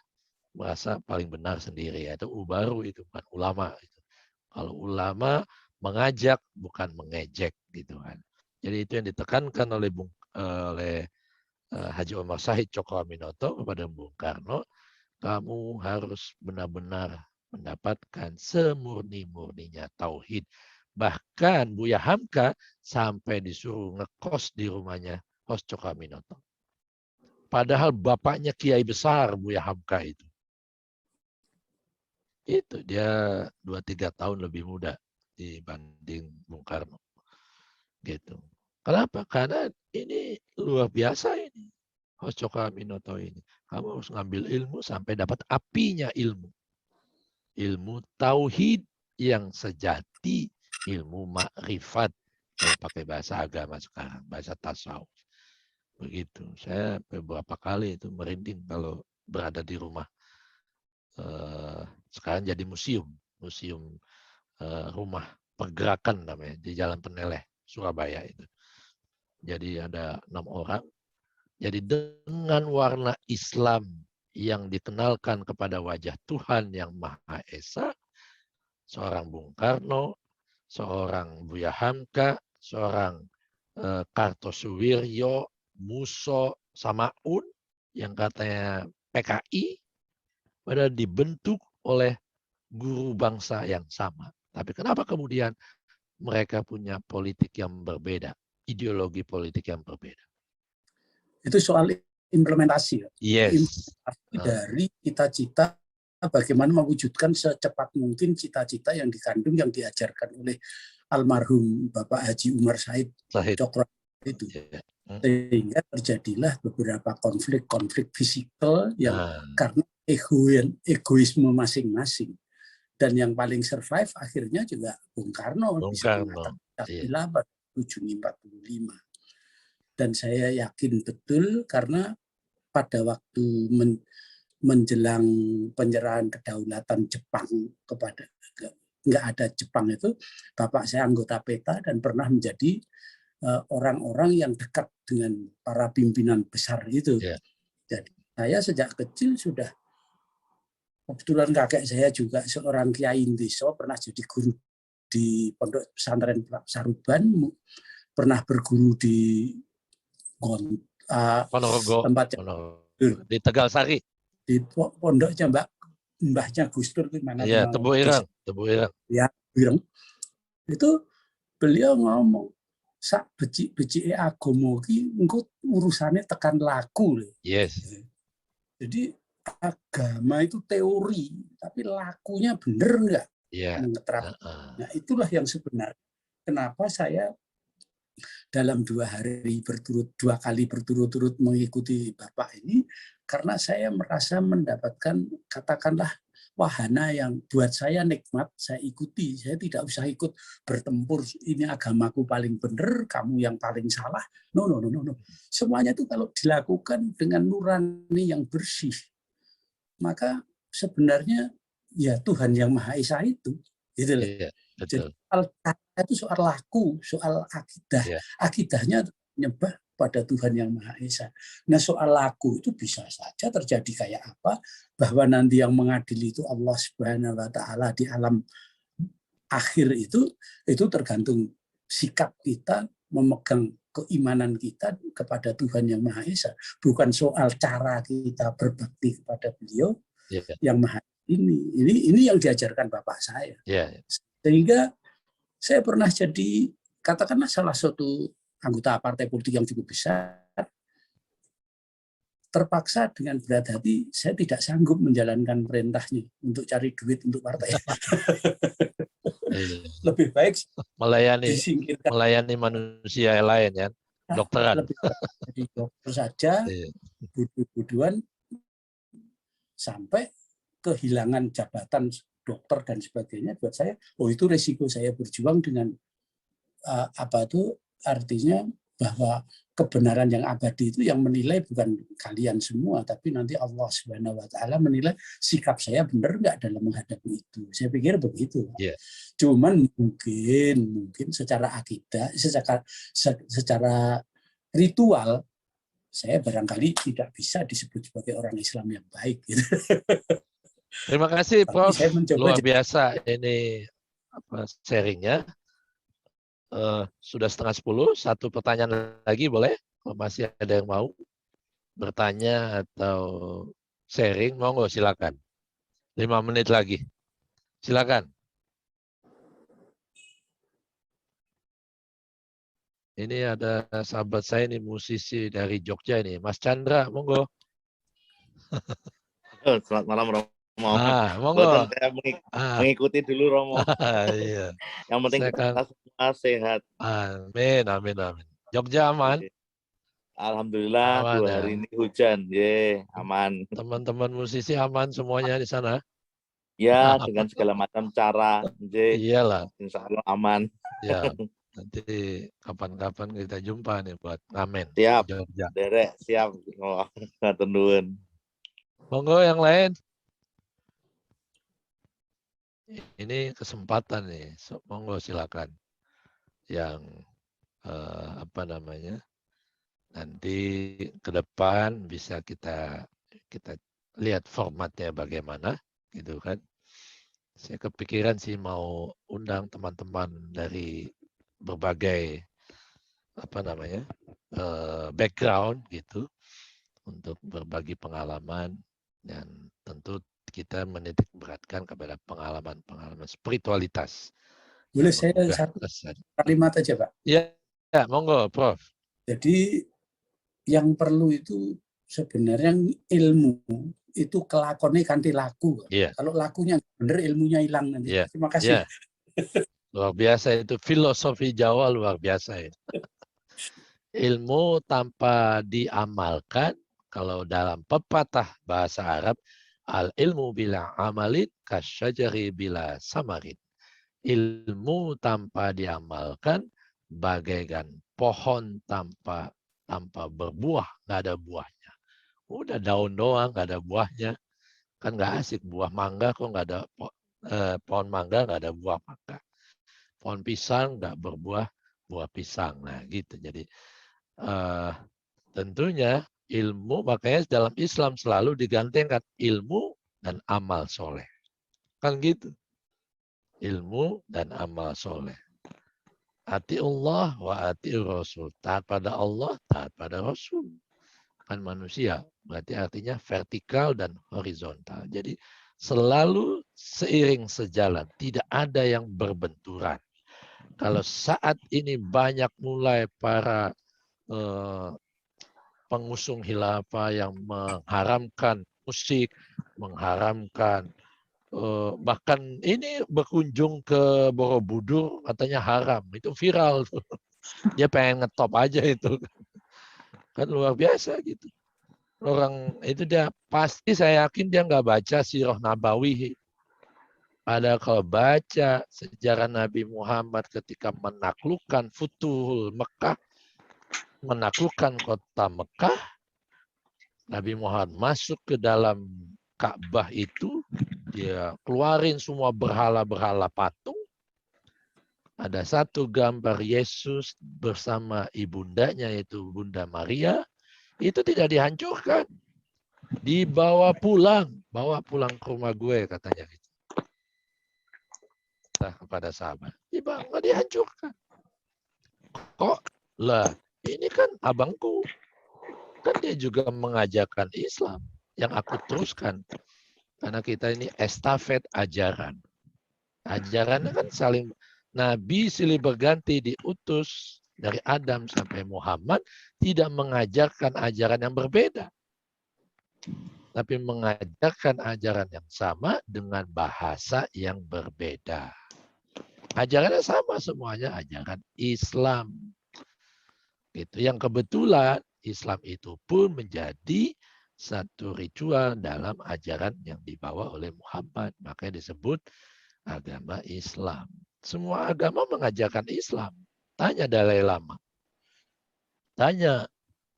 merasa paling benar sendiri, yaitu baru itu bukan ulama itu. Kalau ulama mengajak bukan mengejek gitu kan. Jadi itu yang ditekankan oleh Haji Omar Syahid Cokro Aminoto kepada Bung Karno, kamu harus benar-benar mendapatkan semurni-murninya tauhid. Bahkan Buya Hamka sampai disuruh ngekos di rumahnya host Cokro Aminoto. Padahal bapaknya kiai besar Buya Hamka itu. Itu dia 2-3 tahun lebih muda dibanding Bung Karno. Gitu. Kenapa? Karena ini luar biasa ini. Hocoka Minoto ini. Kamu harus ngambil ilmu sampai dapat apinya ilmu. Ilmu tauhid yang sejati, ilmu makrifat. Kalau pakai bahasa agama sekarang, bahasa tasawuf. Begitu. Saya beberapa kali itu merinding kalau berada di rumah. Sekarang jadi museum rumah pergerakan namanya di Jalan Peneleh, Surabaya itu. Jadi ada 6 orang. Jadi dengan warna Islam yang dikenalkan kepada wajah Tuhan yang Maha Esa, seorang Bung Karno, seorang Buya Hamka, seorang Kartosuwiryo, Muso, Samaun, yang katanya PKI, pada dibentuk oleh guru bangsa yang sama. Tapi kenapa kemudian mereka punya politik yang berbeda, ideologi politik yang berbeda? Itu soal implementasi. Yes. Implementasi dari cita-cita bagaimana mewujudkan secepat mungkin cita-cita yang dikandung, yang diajarkan oleh almarhum Bapak Haji Umar Said Cokro itu. Sehingga terjadilah beberapa konflik fisikal yang karena egoisme masing-masing. Dan yang paling survive akhirnya juga Bung Karno bisa mengatakan pada 1745. Dan saya yakin betul karena pada waktu menjelang penyerahan kedaulatan Jepang kepada nggak ada Jepang itu, bapak saya anggota PETA dan pernah menjadi orang-orang yang dekat dengan para pimpinan besar itu. Jadi saya sejak kecil sudah, kebetulan kakek saya juga seorang kiai Indeso, pernah jadi guru di pondok pesantren Saruban, pernah berguru di Ponorogo, di Tegal Sari, di pondoknya mbahnya Gus Dur di mana? Iya, Tebu Ireng. Ya, Ireng. Itu beliau ngomong, sak becik agama ki engko urusane tekan laku. Yes. Jadi agama itu teori, tapi lakunya bener enggak? Menerapkan. Nah, itulah yang sebenarnya kenapa saya dalam 2 kali berturut-turut mengikuti Bapak ini, karena saya merasa mendapatkan katakanlah wahana yang buat saya nikmat, saya ikuti. Saya tidak usah ikut bertempur, ini agamaku paling benar, kamu yang paling salah. No. Semuanya itu kalau dilakukan dengan nurani yang bersih, maka sebenarnya ya Tuhan yang Maha Esa itu. Gitu loh. Jadi itu soal laku, soal akidah. Akidahnya menyembah pada Tuhan yang Maha Esa. Nah, soal laku itu bisa saja terjadi kayak apa, bahwa nanti yang mengadili itu Allah Subhanahu wa taala di alam akhir itu tergantung sikap kita memegang keimanan kita kepada Tuhan yang Maha Esa, bukan soal cara kita berbakti kepada beliau yang Maha ini yang diajarkan bapak saya. Sehingga saya pernah jadi katakanlah salah satu anggota partai politik yang cukup besar, terpaksa dengan berat hati saya tidak sanggup menjalankan perintahnya untuk cari duit untuk partai. Lebih baik melayani manusia lain ya, dokteran. Lebih baik jadi dokter saja, budu-buduan sampai kehilangan jabatan dokter dan sebagainya. Buat saya, itu resiko saya berjuang dengan artinya bahwa kebenaran yang abadi itu yang menilai bukan kalian semua, tapi nanti Allah Subhanahu wa taala menilai sikap saya benar nggak dalam menghadapi itu. Saya pikir begitu. Cuman mungkin secara akidah, secara ritual, saya barangkali tidak bisa disebut sebagai orang Islam yang baik. Terima kasih Prof. Luar biasa ini sharingnya. Sudah 9:30, 1 pertanyaan lagi boleh? Kalau masih ada yang mau bertanya atau sharing, monggo silakan. 5 menit lagi. Silakan. Ini ada sahabat saya ini, musisi dari Jogja ini, Mas Chandra, monggo. Selamat malam Romo. Monggo. Saya mengikuti dulu Romo. Iya. Yang penting kita semua sehat. Amin. Jogja aman? Alhamdulillah Aman 2 ya. hari ini hujan. Aman. Teman-teman musisi aman semuanya di sana? Ya, dengan segala macam cara. Iyalah. Insya Allah aman. Ya, nanti kapan-kapan kita jumpa nih buat ngamen. Siap. Jogja. Derek, siap. Ngatur nuwun. Monggo yang lain. Ini kesempatan nih. Monggo silakan. Yang nanti ke depan bisa kita lihat formatnya bagaimana, gitu kan. Saya kepikiran sih mau undang teman-teman dari berbagai background gitu untuk berbagi pengalaman, dan tentu kita menitik beratkan kepada pengalaman spiritualitas. Boleh saya satu kalimat aja, Pak? Ya, monggo, Prof. Jadi yang perlu itu sebenarnya ilmu itu kelakonnya kanti laku. Yeah. Kalau lakunya benar, ilmunya hilang nanti. Yeah. Terima kasih. Yeah. Luar biasa itu, filosofi Jawa luar biasa itu. Ilmu tanpa diamalkan, kalau dalam pepatah bahasa Arab, al ilmu bila amalin kasyajari bila samarin. Ilmu tanpa diamalkan bagaikan pohon tanpa berbuah, nggak ada buahnya. Udah daun doang, nggak ada buahnya. Kan nggak asik. Buah mangga kok nggak ada, pohon mangga nggak ada buah mangga. Pohon pisang nggak berbuah buah pisang. Nah gitu. Jadi tentunya ilmu, makanya dalam Islam selalu digantungkan ilmu dan amal soleh. Kan gitu. Ilmu dan amal soleh. Atiullah wa atiur Rasul. Taat pada Allah, taat pada Rasul. Kan manusia. Berarti artinya vertikal dan horizontal. Jadi selalu seiring sejalan. Tidak ada yang berbenturan. Kalau saat ini banyak mulai para pengusung khilafah yang mengharamkan musik, mengharamkan bahkan ini berkunjung ke Borobudur katanya haram, itu viral tuh. Dia pengen ngetop aja itu, kan luar biasa gitu. Orang itu dia pasti, saya yakin dia nggak baca Sirah Nabawi. Ada kalau baca sejarah Nabi Muhammad ketika menaklukkan Futuhul Mekah, menaklukkan kota Mekah, Nabi Muhammad masuk ke dalam Ka'bah itu, dia keluarin semua berhala-berhala patung. Ada satu gambar Yesus bersama ibundanya, yaitu Bunda Maria, itu tidak dihancurkan. Dibawa pulang, bawa pulang ke rumah gue katanya. Nah, kepada sahabat, nggak dihancurkan. Kok? Lah, ini kan abangku. Kan dia juga mengajarkan Islam yang aku teruskan. Karena kita ini estafet ajaran. Ajarannya kan saling, Nabi silih berganti diutus dari Adam sampai Muhammad, tidak mengajarkan ajaran yang berbeda. Tapi mengajarkan ajaran yang sama dengan bahasa yang berbeda. Ajarannya sama semuanya, ajaran Islam. Itu yang kebetulan Islam itu pun menjadi satu ritual dalam ajaran yang dibawa oleh Muhammad. Makanya disebut agama Islam. Semua agama mengajarkan Islam. Tanya Dalai Lama. Tanya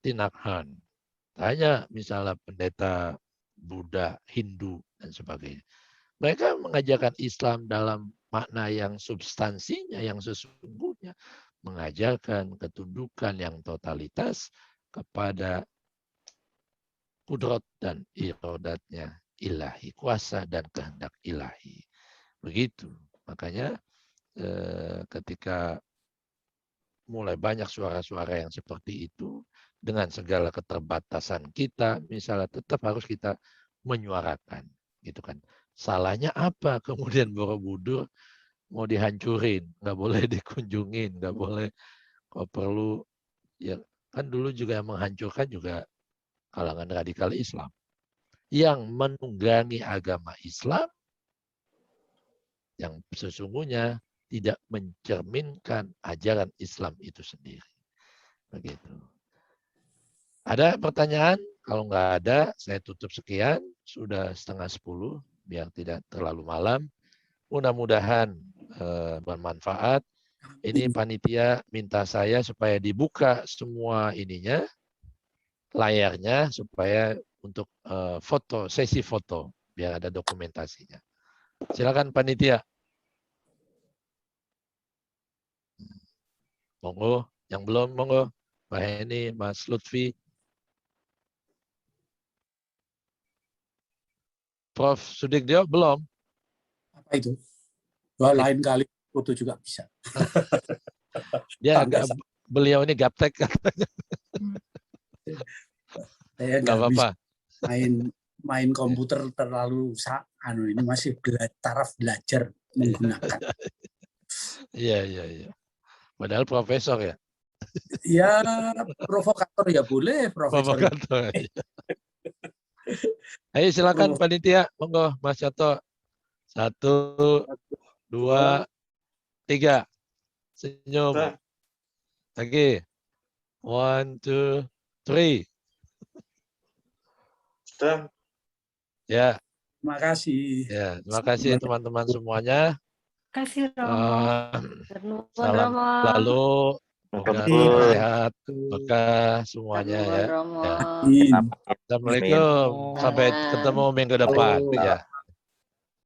Thich Nhat Hanh. Tanya misalnya pendeta Buddha, Hindu, dan sebagainya. Mereka mengajarkan Islam dalam makna yang substansinya, yang sesungguhnya. Mengajarkan ketundukan yang totalitas kepada kudrat dan iradatnya ilahi, kuasa dan kehendak ilahi. Begitu. Makanya ketika mulai banyak suara-suara yang seperti itu, dengan segala keterbatasan kita, misalnya tetap harus kita menyuarakan, gitu kan. Salahnya apa? Kemudian Borobudur mau dihancurin, nggak boleh dikunjungin, nggak boleh. Kalau perlu, ya kan dulu juga yang menghancurkan juga kalangan radikal Islam yang menunggangi agama Islam yang sesungguhnya tidak mencerminkan ajaran Islam itu sendiri. Begitu. Ada pertanyaan? Kalau nggak ada, saya tutup sekian. Sudah 9:30, biar tidak terlalu malam. Mudah-mudahan bermanfaat. Ini panitia minta saya supaya dibuka semua ininya, layarnya, supaya untuk foto, sesi foto, biar ada dokumentasinya. Silakan panitia. Monggo, yang belum monggo. Pak Heni, Mas Lutfi. Prof. Sudikdio belum? Apa itu? Wah, lain kali foto juga bisa. Ya, beliau ini gaptek katanya. Saya nggak apa-apa. Main komputer terlalu ini masih taraf belajar menggunakan. Iya. Padahal profesor ya. Ya, provokator ya boleh, profesor. Provokator. Ayo silakan panitia, monggo Mas Yoto. 1, 2, 3. Senyum. Lagi. 1, 2, 3. Sudah. Ya. Terima kasih. Ya, terima kasih teman-teman semuanya. Terima kasih Romo. Salam selalu. Sehat, berkah semuanya ya. Assalamualaikum. Sampai ketemu minggu depan. Ya.